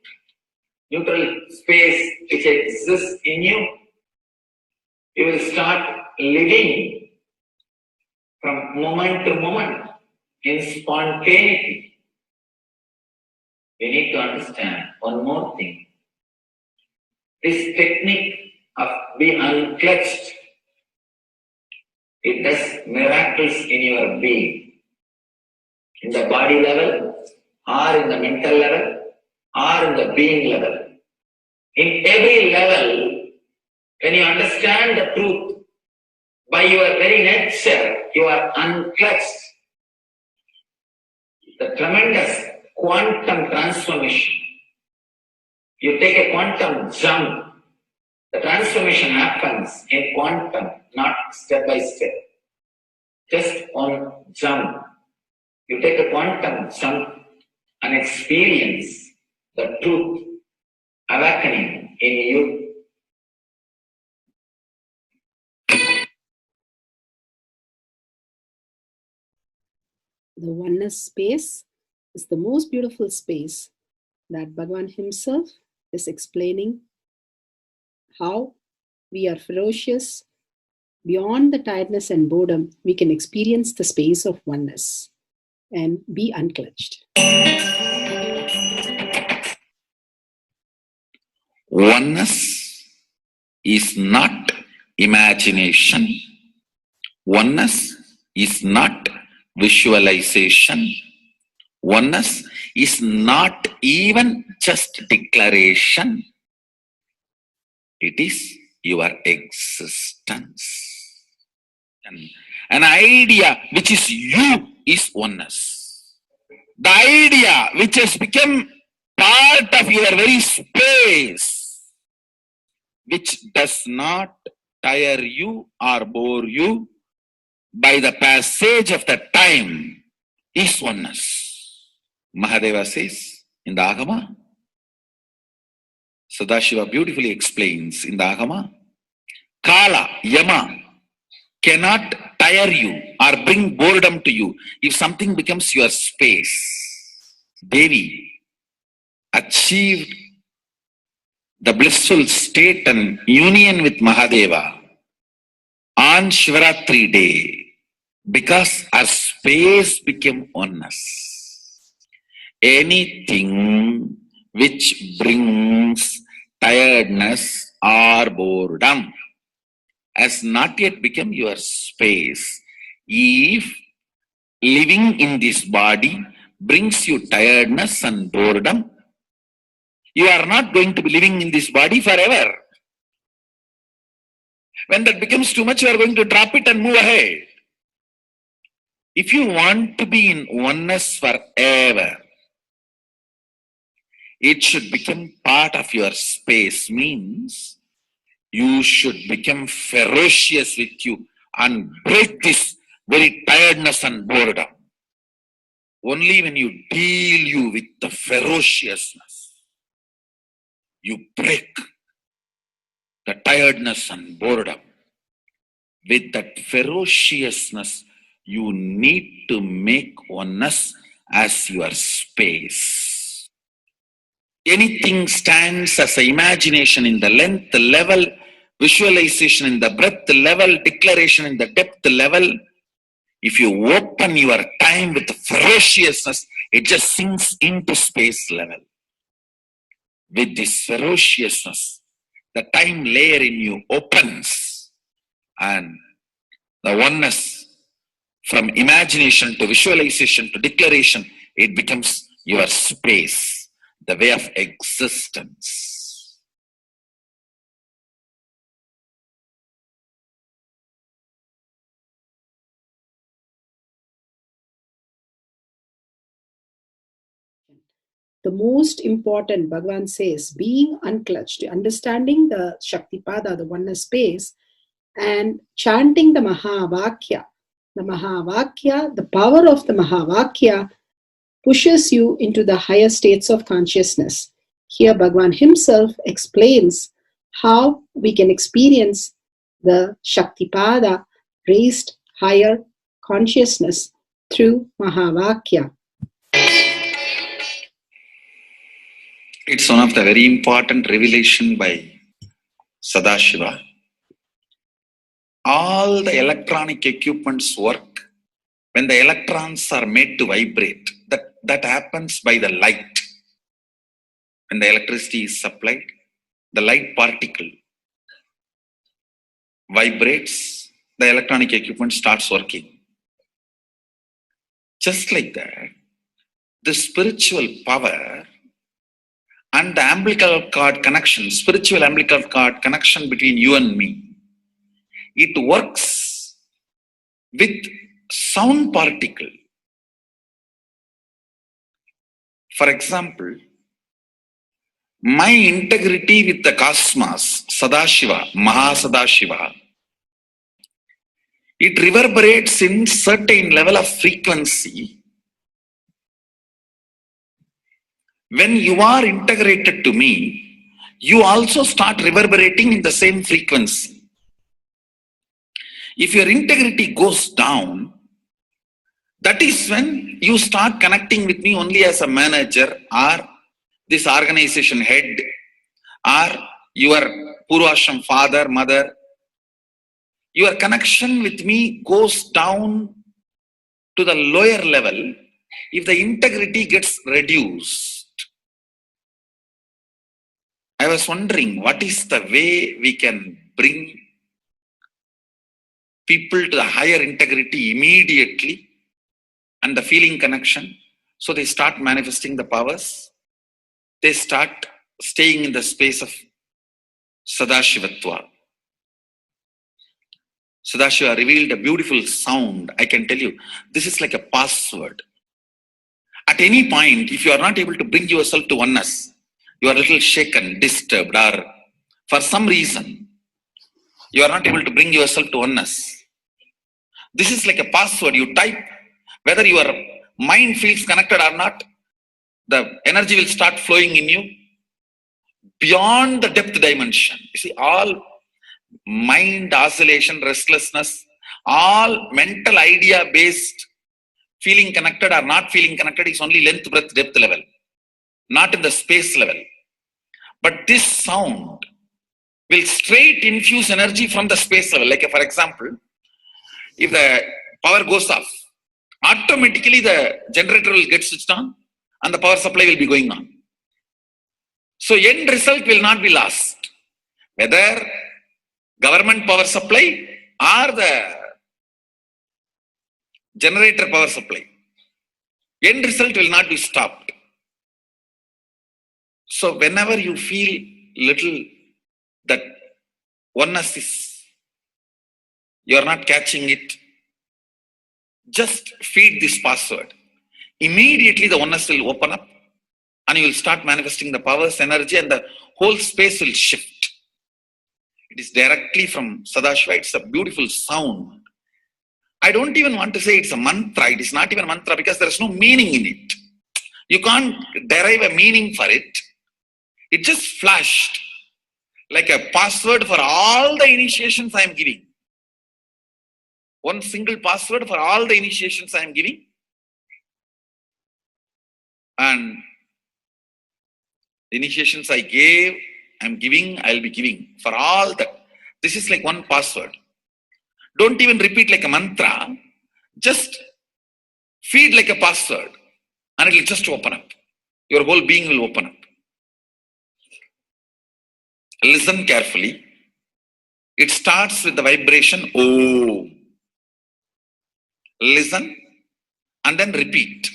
neutral space which exists in you. You will start living from moment to moment in spontaneity. We need to understand one more thing. This technique of being unclutched, it does miracles in your being. In the body level, or in the mental level, or in the being level. In every level, when you understand the truth, by your very nature, you are unclutched. The tremendous quantum transformation. You take a quantum jump. The transformation happens in quantum, not step by step. Just one jump. You take a quantum jump and experience the truth awakening in you. The oneness space is the most beautiful space that Bhagavan himself is explaining how we are ferocious. Beyond the tiredness and boredom, we can experience the space of oneness and be unclutched. Oneness is not imagination. Oneness is not visualization. Oneness is not even just declaration. It is your existence. An idea which is you is oneness. The idea which has become part of your very space, which does not tire you or bore you by the passage of the time, is oneness. Mahadeva says in the Agama, Sadashiva beautifully explains in the Agama, Kala, Yama cannot tire you or bring boredom to you if something becomes your space. Devi achieved the blissful state and union with Mahadeva on Shivaratri day because our space became oneness. Anything which brings tiredness or boredom has not yet become your space. If living in this body brings you tiredness and boredom, you are not going to be living in this body forever. When that becomes too much, you are going to drop it and move ahead. If you want to be in oneness forever, it should become part of your space, means you should become ferocious with you and break this very tiredness and boredom. Only when you deal you with the ferociousness, you break the tiredness and boredom. With that ferociousness, you need to make oneness as your space. Anything stands as an imagination in the length level, visualization in the breadth level, declaration in the depth level. If you open your time with ferociousness, it just sinks into space level. With this ferociousness, the time layer in you opens, and the oneness from imagination to visualization to declaration, it becomes your space, the way of existence. The most important, Bhagavan says, being unclutched, understanding the Shaktipada, the oneness space, and chanting the Mahavakya. The Mahavakya, the power of the Mahavakya, pushes you into the higher states of consciousness. Here, Bhagavan himself explains how we can experience the Shaktipada, raised higher consciousness, through Mahavakya. It's one of the very important revelation by Sadashiva. All the electronic equipments work when the electrons are made to vibrate. That happens by the light. When the electricity is supplied, the light particle vibrates, the electronic equipment starts working. Just like that, the spiritual power and the umbilical cord connection, spiritual umbilical cord connection between you and me, it works with sound particle. For example, my integrity with the cosmos, Sadashiva, Mahasadashiva, it reverberates in certain level of frequency. When you are integrated to me, you also start reverberating in the same frequency. If your integrity goes down, that is when you start connecting with me only as a manager or this organization head or your Purvashram father, mother. Your connection with me goes down to the lower level if the integrity gets reduced. I was wondering, what is the way we can bring people to the higher integrity immediately and the feeling connection, so they start manifesting the powers, they start staying in the space of Sadashivatva. Sadashiva revealed a beautiful sound. I can tell you, this is like a password. At any point, if you are not able to bring yourself to oneness, you are a little shaken, disturbed, or for some reason, you are not able to bring yourself to oneness. This is like a password. You type, whether your mind feels connected or not, the energy will start flowing in you beyond the depth dimension. You see, all mind oscillation, restlessness, all mental idea based feeling connected or not feeling connected is only length, breadth, depth level, not in the space level. But this sound will straight infuse energy from the space level. Like for example, if the power goes off, automatically the generator will get switched on and the power supply will be going on. So end result will not be lost. Whether government power supply or the generator power supply, end result will not be stopped. So whenever you feel little that oneness is, you are not catching it, just feed this password. Immediately the oneness will open up and you will start manifesting the powers, energy, and the whole space will shift. It is directly from Sadashiva. It's a beautiful sound. I don't even want to say it's a mantra. It is not even a mantra because there is no meaning in it. You can't derive a meaning for it. It just flashed like a password for all the initiations I am giving. One single password for all the initiations I am giving. And the initiations I gave, I am giving, I will be giving for all that. This is like one password. Don't even repeat like a mantra. Just feed like a password and it will just open up. Your whole being will open up. Listen carefully. It starts with the vibration Om. Listen and then repeat.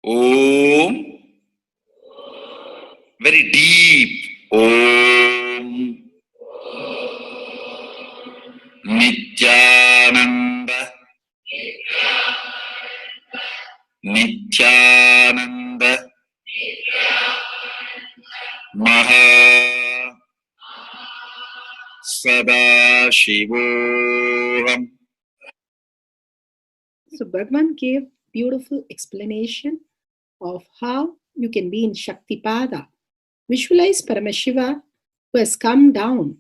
Om. Very deep. Om. Nithyananda. Nithyananda. Maha Sadashivoham. So Bhagavan gave beautiful explanation of how you can be in Shaktipada. Visualize Paramashiva who has come down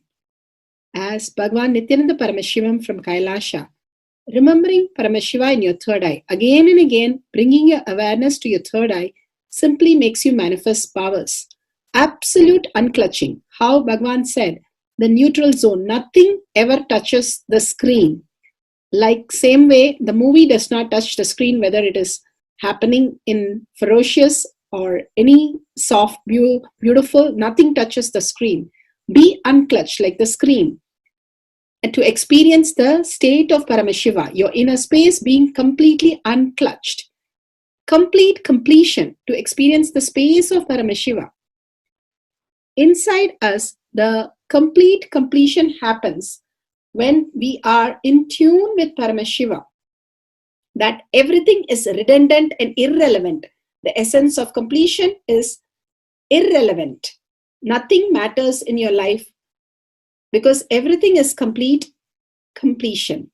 as Bhagavan Nithyananda Paramashivam from Kailasha. Remembering Paramashiva in your third eye, again and again, bringing your awareness to your third eye simply makes you manifest powers. Absolute unclutching. How Bhagavan said, the neutral zone, nothing ever touches the screen. Like same way, the movie does not touch the screen, whether it is happening in ferocious or any soft, beautiful, nothing touches the screen. Be unclutched like the screen. And to experience the state of Paramashiva, your inner space being completely unclutched. Complete completion to experience the space of Paramashiva. Inside us, the complete completion happens when we are in tune with Paramashiva. That everything is redundant and irrelevant. The essence of completion is irrelevant. Nothing matters in your life because everything is complete completion.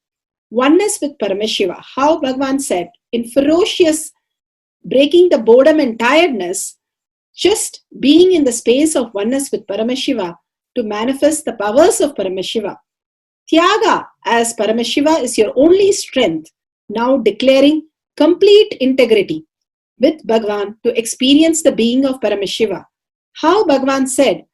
Oneness with Paramashiva. How Bhagavan said, in ferocious breaking the boredom and tiredness, just being in the space of oneness with Paramashiva to manifest the powers of Paramashiva. Tyaga as Paramashiva is your only strength, now declaring complete integrity with Bhagavan to experience the being of Paramashiva. How Bhagavan said,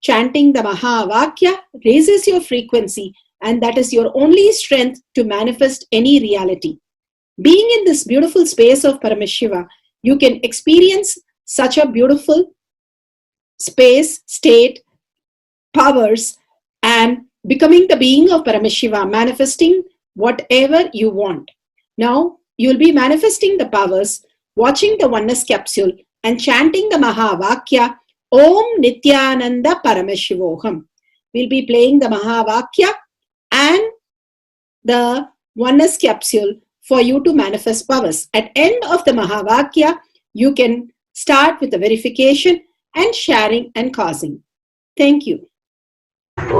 chanting the Mahavakya raises your frequency and that is your only strength to manifest any reality. Being in this beautiful space of Paramashiva, you can experience such a beautiful space, state, powers, and becoming the being of Paramashiva, manifesting whatever you want. Now, you will be manifesting the powers, watching the oneness capsule, and chanting the Mahavakya, Om Nithyananda Paramashivoham. We'll be playing the Mahavakya and the oneness capsule for you to manifest powers. At end of the Mahavakya, you can start with the verification and sharing and causing. Thank you. Om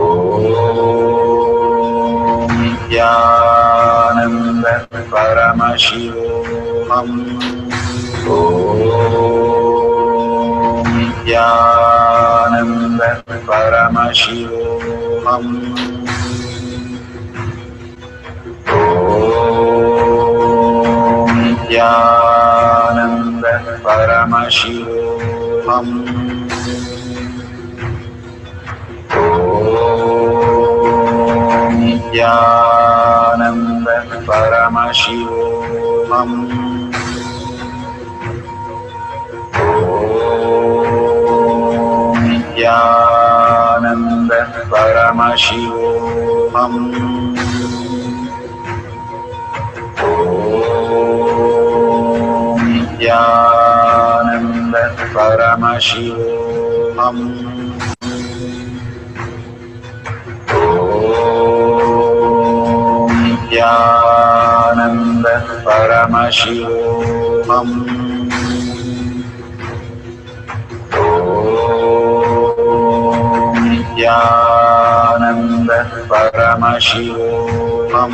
Nithyananda Paramashivoham. Om Nithyananda Paramashivoham. Nithyananda Paramashivoham. Nithyananda Paramashivoham. Nithyananda Paramashivoham. Nithyananda Paramashivoham. Nithyananda Paramashivoham. Nithyananda Paramashivoham.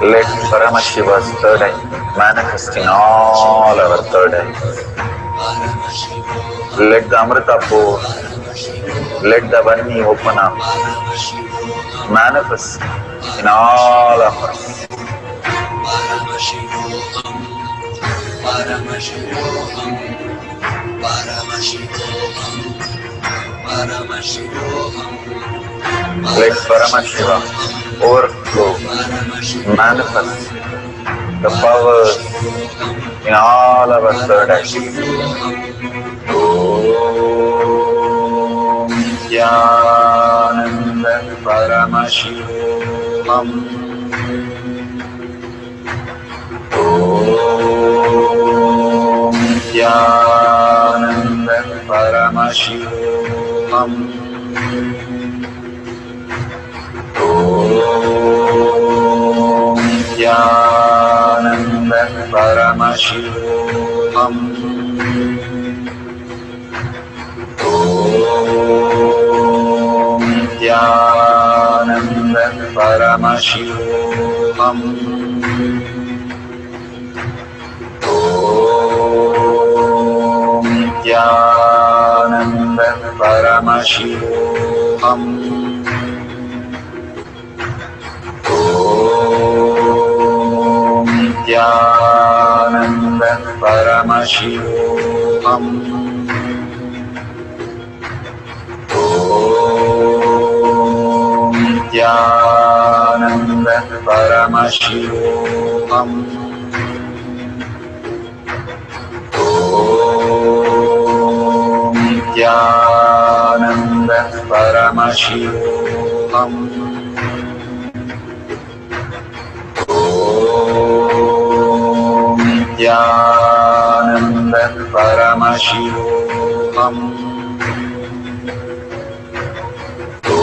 Let Paramashiva's third eye manifest in all our third eyes. Let the Amrita pour, let the Vani open up, manifest in all of us. Let Paramashiva overflow, manifest the powers in all our third eyes. Om Nithyananda Paramashivoham. Om Nithyananda Paramashivoham. Om Nithyananda Paramashivoham. Om Nithyananda Paramashivoham. Om Nithyananda Paramashivoham. Om Nithyananda Paramashivoham. Om Nithyananda Paramashivoham. Om Nithyananda Paramashivoham. Om Nithyananda Paramashivoham. Om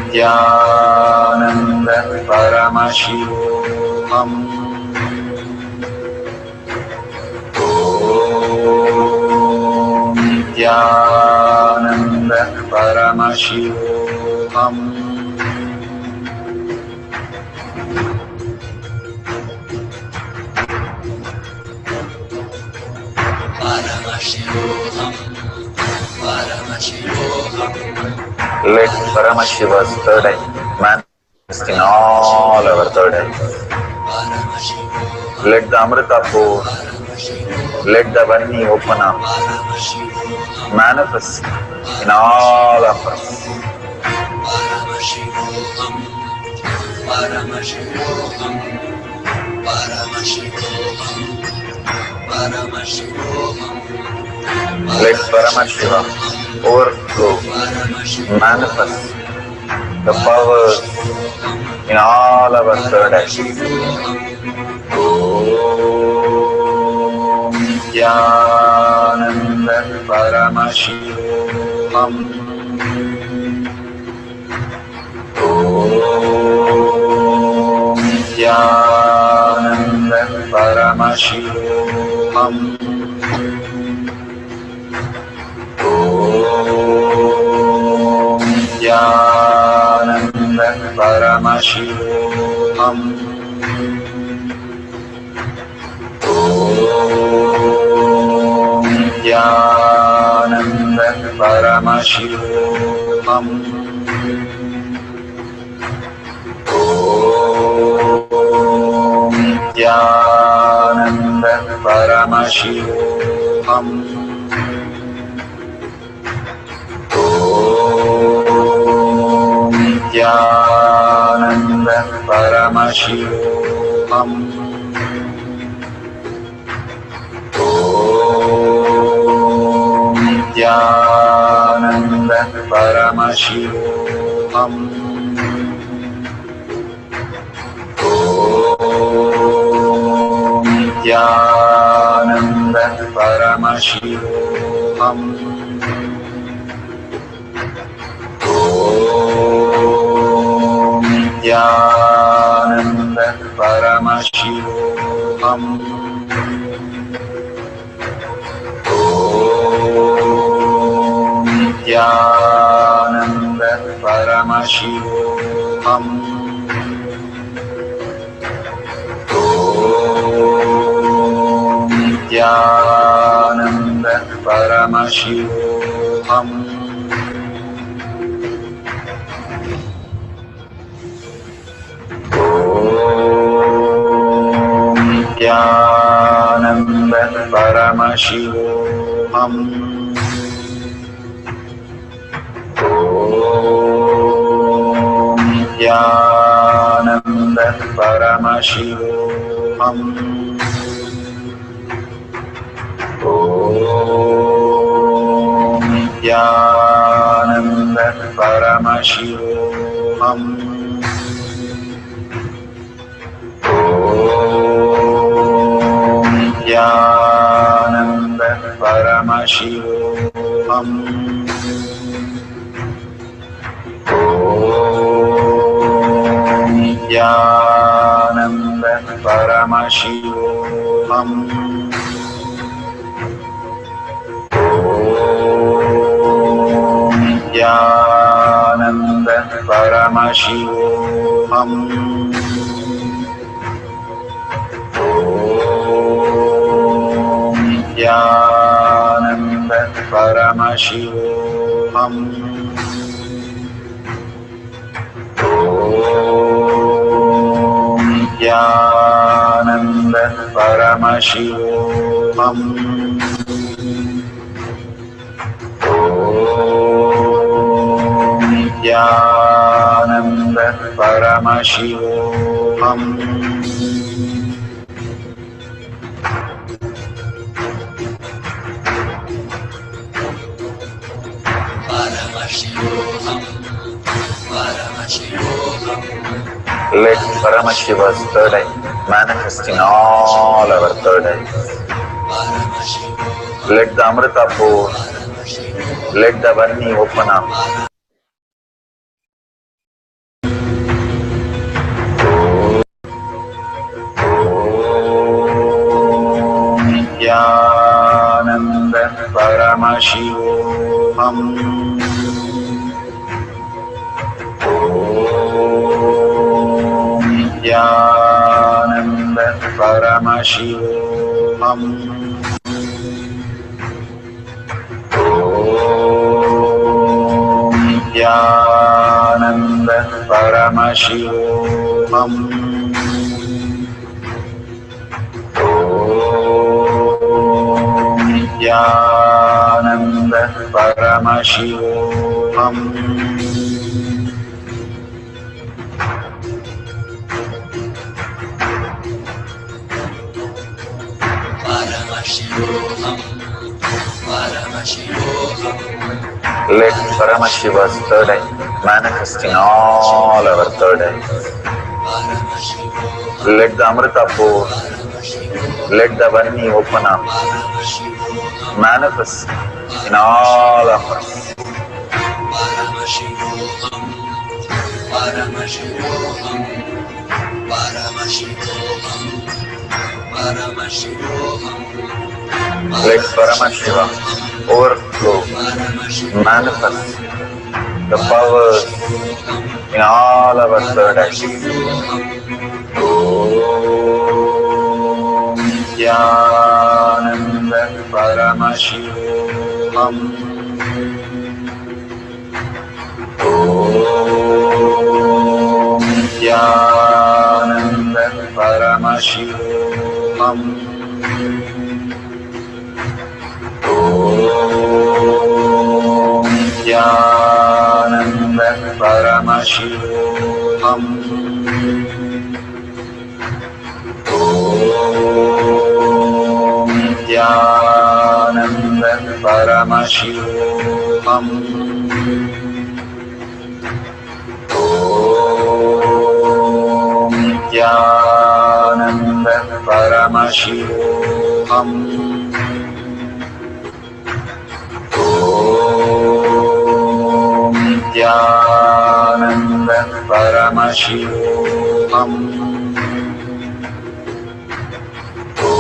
Nithyananda Paramashivoham. Om Nithyananda Paramashivoham. Let Paramashiva's third eye manifest in all our third eyes. Let the Amrita pour, let the Vani open up, manifest in all of us. Let Paramashiva overflow, manifest the powers in all our third eyes. Om Nithyananda Paramashivoham. Om Nithyananda Paramashivoham. Om Nithyananda Paramashivoham. Om Nithyananda Paramashivoham. Om Nithyananda Paramashivoham. Om Nithyananda Paramashivoham. Om Nithyananda Paramashivoham. Om Nithyananda Paramashivoham. Om Nithyananda Paramashivoham. Om Nithyananda Paramashivoham. Om Nithyananda Paramashivoham. Om Nithyananda Paramashivoham. Om Nithyananda Paramashivoham. Om Nithyananda Paramashivoham. Om Nithyananda Paramashivoham. Om Nithyananda Paramashivoham. Om Nithyananda Paramashivoham. Om Nithyananda Paramashivoham. Om Nithyananda Paramashivoham. Om Nithyananda Paramashivoham. Let Paramashiva's third eye manifest in all our third eyes. Let the Amrita pour, let the Varni open up. Om Nithyananda Paramashivoham. Om Nithyananda Paramashivoham. Om Nithyananda Paramashivoham. Om Nithyananda Paramashivoham. Let Paramashiva's third eye manifest in all our third eyes. Let the Amrita pour, let the Varni open up, manifest in all of us. Let Paramashiva overflow, manifest, the powers in all our third eye. Om Nithyananda Paramashivam. Om Nithyananda Paramashivam. Om Nithyananda Paramashivam. Om Nithyananda Paramashivam. Om Nithyananda Paramashivam. Om Nithyananda Paramashivam. Om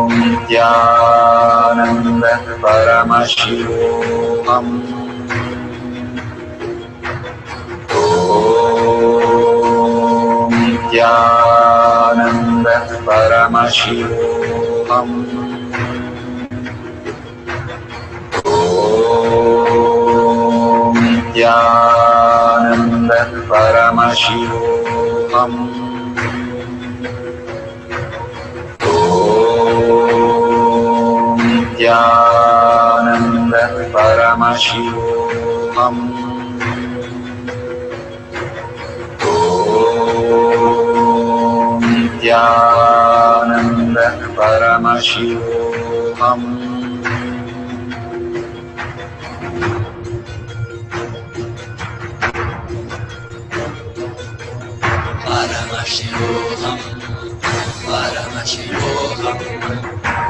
Nithyananda Paramashivam. Om Nithyananda Paramashivam. Om Nithyananda Paramashivam. Om Nithyananda Paramashivam. Om Nithyananda Paramashivam.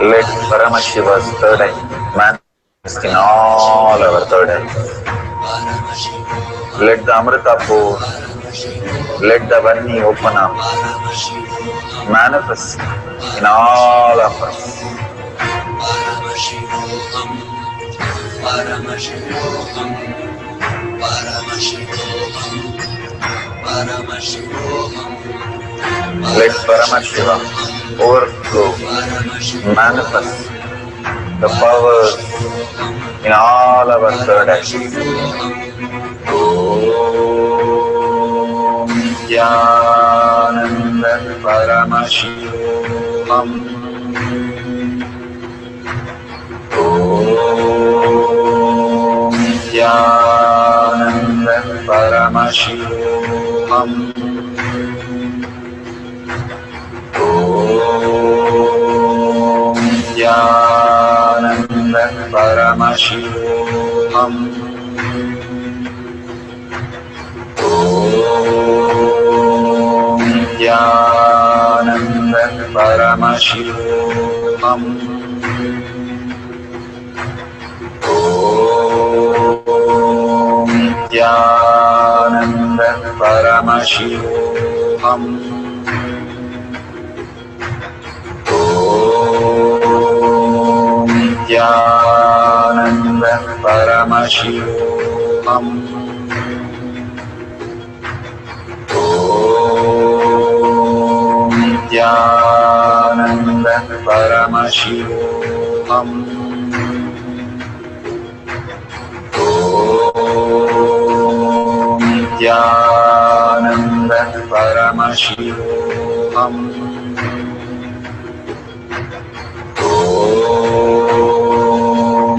Let Paramashiva's third eye manifest in all our third eyes. Let the Amrita pour, let the Varni open up, manifest in all of us. Let Paramashiva overflow, manifest the powers in all our third eyes. Om Nithyananda Paramashivam. Om Nithyananda Paramashivam. Om Nithyananda Paramashivam. Om Nithyananda Paramashivam. Om Nithyananda Paramashivam. Om Nithyananda Paramashivam. Om Nithyananda Paramashivam. Om Nithyananda Paramashivam. Om Nithyananda Paramashivam. Om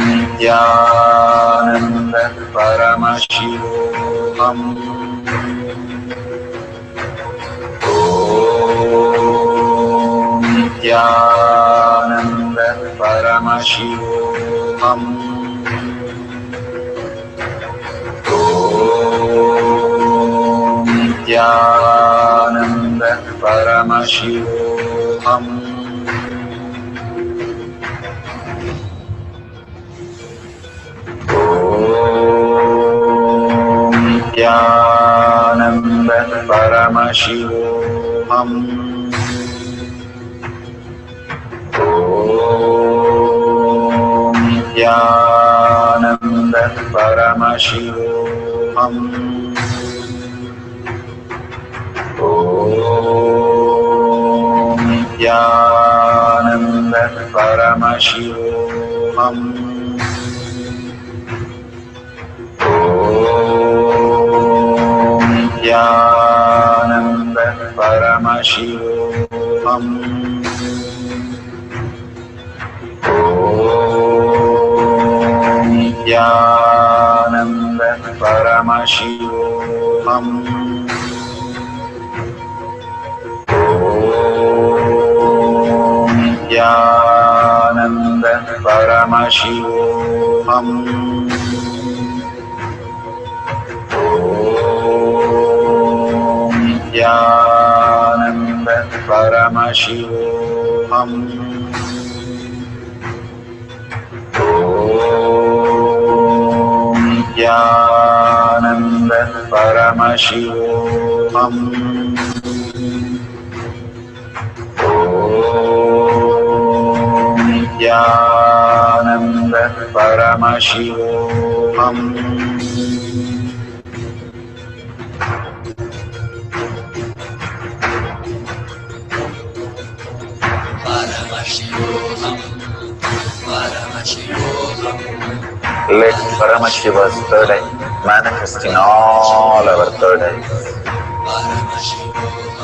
Nithyananda Paramashivam. Om Nithyananda Paramashivam. Om Nithyananda Paramashivam. Om Nithyananda Paramashivam. Paramashivoham. Nithyananda Paramashivoham. Nithyananda Paramashivoham. Nithyananda Paramashivoham. Nithyananda Paramashivoham. Nithyananda Paramashivoham. Nithyananda Paramashivoham. Nithyananda Paramashivoham. Let Paramashiva's third eye manifest in all our third eyes.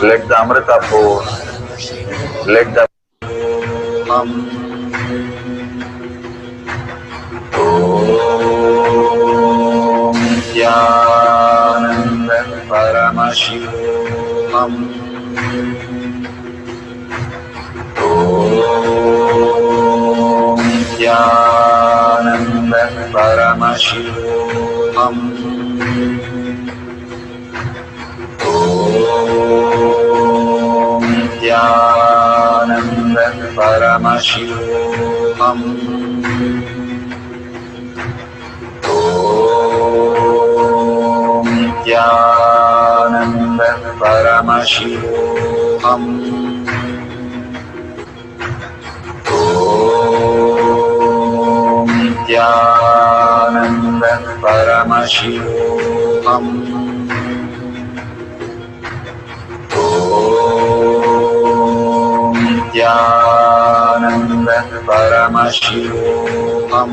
Let the Amrita pour, let the Om Nithyananda Paramashivoham. Nithyananda Paramashivoham. Nithyananda Paramashivoham. Nithyananda Paramashivoham. Nithyananda Paramashivoham. Nithyananda Paramashivoham. Nithyananda Paramashivoham.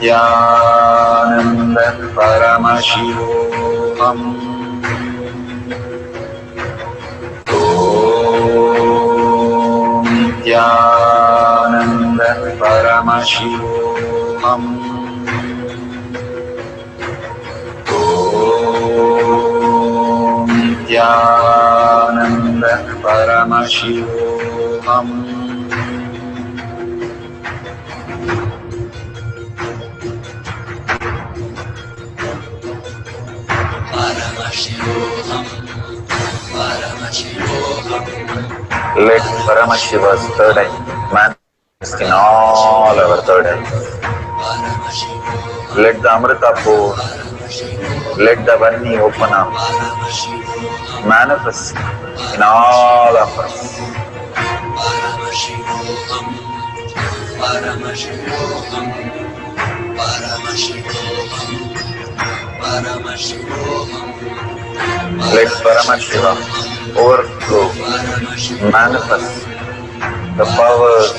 Nithyananda Paramashivoham. Nithyananda Paramashivoham. Nithyananda Paramashivoham. Let Paramashiva's third eye manifest in all our third eyes. Let the Amrita pour, let the Vani open up, manifest in all of us. Let Paramashiva overflow, manifest the powers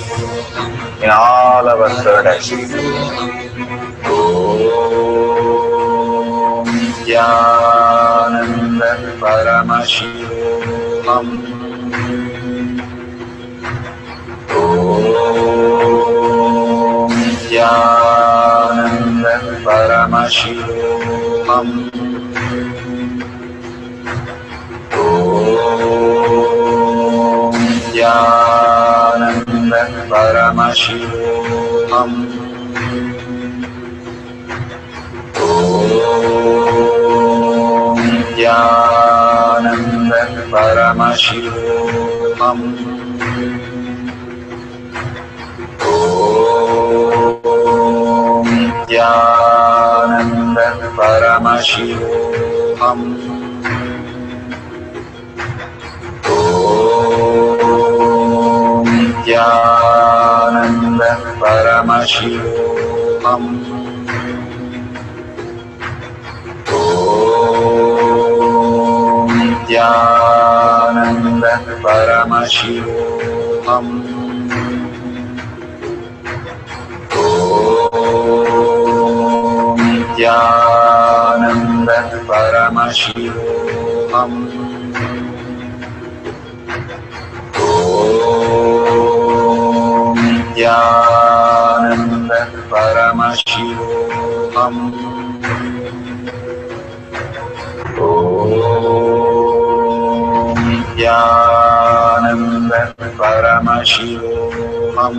in all our third eyes. Om Nithyananda Paramashivoham. Om Nithyananda Paramashivoham. Om Nithyananda Paramashivoham. Om Nithyananda Paramashivoham. Om Nithyananda Paramashivoham. Om Nithyananda Paramashivoham. Om Nithyananda Paramashivoham. Om Nithyananda Paramashivoham. Om Nithyananda Paramashivoham. Om Nithyananda Paramashivoham.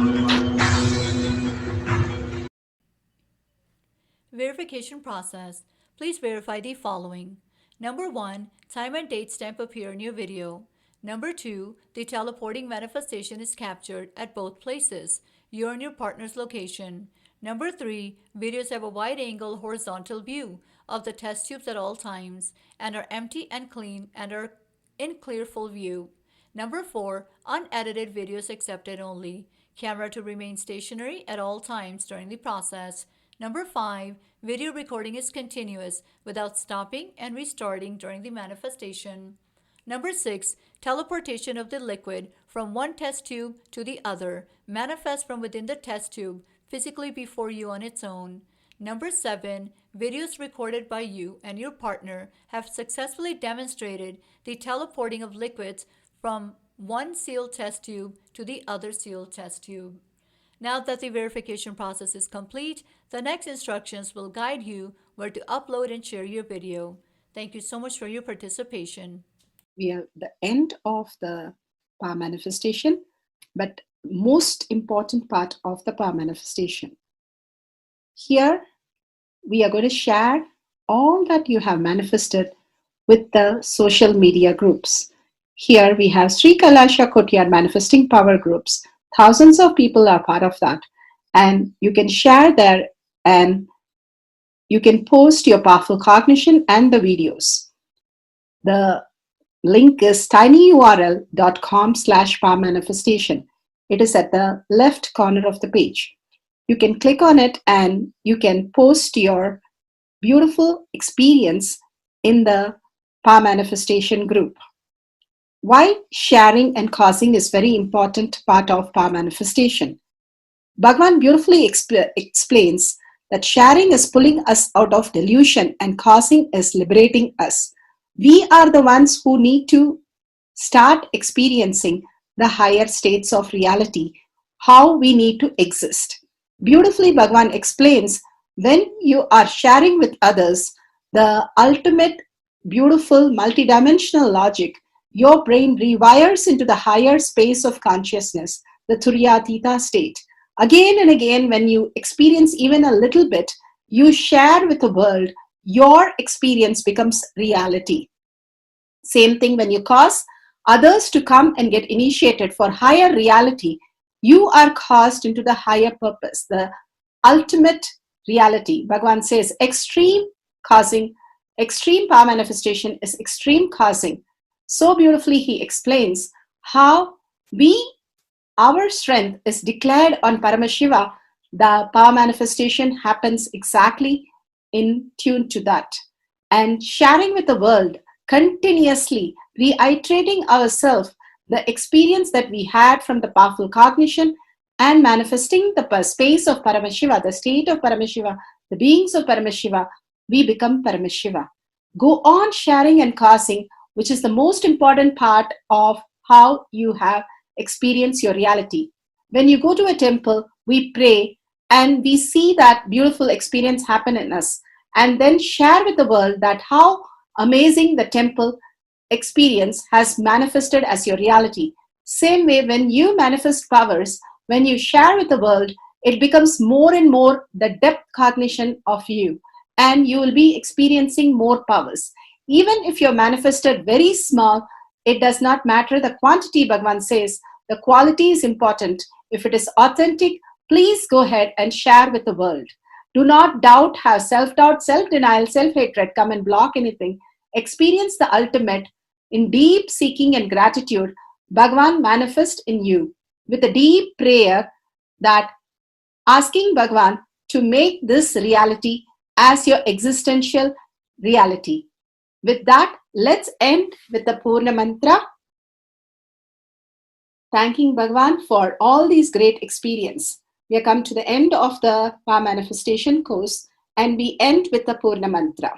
Verification process. Please verify the following. Number 1, time and date stamp appear in your video. Number 2, the teleporting manifestation is captured at both places. You're in your partner's location. Number 3, videos have a wide-angle horizontal view of the test tubes at all times and are empty and clean and are in clear full view. Number 4, unedited videos accepted only. Camera to remain stationary at all times during the process. Number 5, video recording is continuous without stopping and restarting during the manifestation. Number 6, teleportation of the liquid from one test tube to the other manifests from within the test tube physically before you on its own. Number 7, videos recorded by you and your partner have successfully demonstrated the teleporting of liquids from one sealed test tube to the other sealed test tube. Now that the verification process is complete, the next instructions will guide you where to upload and share your video. Thank you so much for your participation. We are at the end of the power manifestation, but most important part of the power manifestation. Here, we are going to share all that you have manifested with the social media groups. Here we have Sri Kailasha Kotyar Manifesting Power groups. Thousands of people are part of that. And you can share there and you can post your powerful cognition and the videos. The link is tinyurl.com/power manifestation. It is at the left corner of the page. You can click on it and you can post your beautiful experience in the power manifestation group. Why sharing and causing is very important part of power manifestation. Bhagavan beautifully explains that sharing is pulling us out of delusion and causing is liberating us. We are the ones who need to start experiencing the higher states of reality, how we need to exist. Beautifully, Bhagavan explains when you are sharing with others the ultimate beautiful multidimensional logic, your brain rewires into the higher space of consciousness, the Turyatita state. Again and again, when you experience even a little bit, you share with the world, your experience becomes reality. Same thing when you cause others to come and get initiated for higher reality, you are caused into the higher purpose, the ultimate reality. Bhagavan says extreme causing, extreme power manifestation is extreme causing. So beautifully he explains how our strength is declared on Paramashiva. The power manifestation happens exactly in tune to that. And sharing with the world, continuously reiterating ourselves the experience that we had from the powerful cognition and manifesting the space of Paramashiva, the state of Paramashiva, the beings of Paramashiva, we become Paramashiva. Go on sharing and causing, which is the most important part of how you have experienced your reality. When you go to a temple, we pray and we see that beautiful experience happen in us, and then share with the world that how amazing the temple experience has manifested as your reality. Same way, when you manifest powers, when you share with the world, it becomes more and more the depth cognition of you, and you will be experiencing more powers. Even if you're manifested very small, it does not matter the quantity. Bhagavan says the quality is important. If it is authentic, please go ahead and share with the world. Do not doubt, have self-doubt, self-denial, self-hatred come and block anything. Experience the ultimate in deep seeking and gratitude. Bhagavan manifest in you with a deep prayer that asking Bhagavan to make this reality as your existential reality. With that, let's end with the Purna Mantra, thanking Bhagavan for all these great experience. We have come to the end of the Power Manifestation course and we end with the Purna Mantra.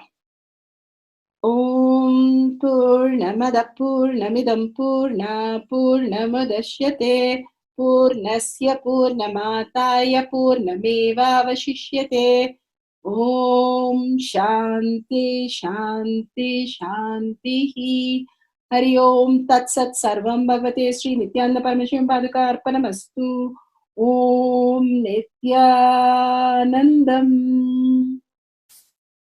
Om Purnamada Purnamidam Purna Purnamadashyate Purnasya Purnamataya Purnameva Vashishyate. Om Shanti Shanti Shanti. Hari Om Tat Sat Sarvam Bhagavate Sri Nithyananda Parameshivam Padaka Arpanamastu. Om Nithyanandam.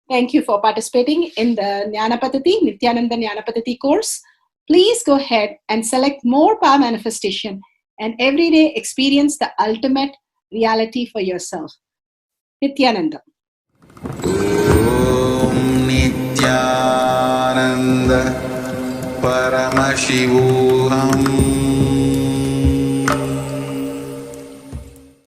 Thank you for participating in the Jnana Paddhati, Nithyananda Jnana Paddhati course. Please go ahead and select more power manifestation and every day experience the ultimate reality for yourself. Nithyananda. Om Nithyananda Paramashivoham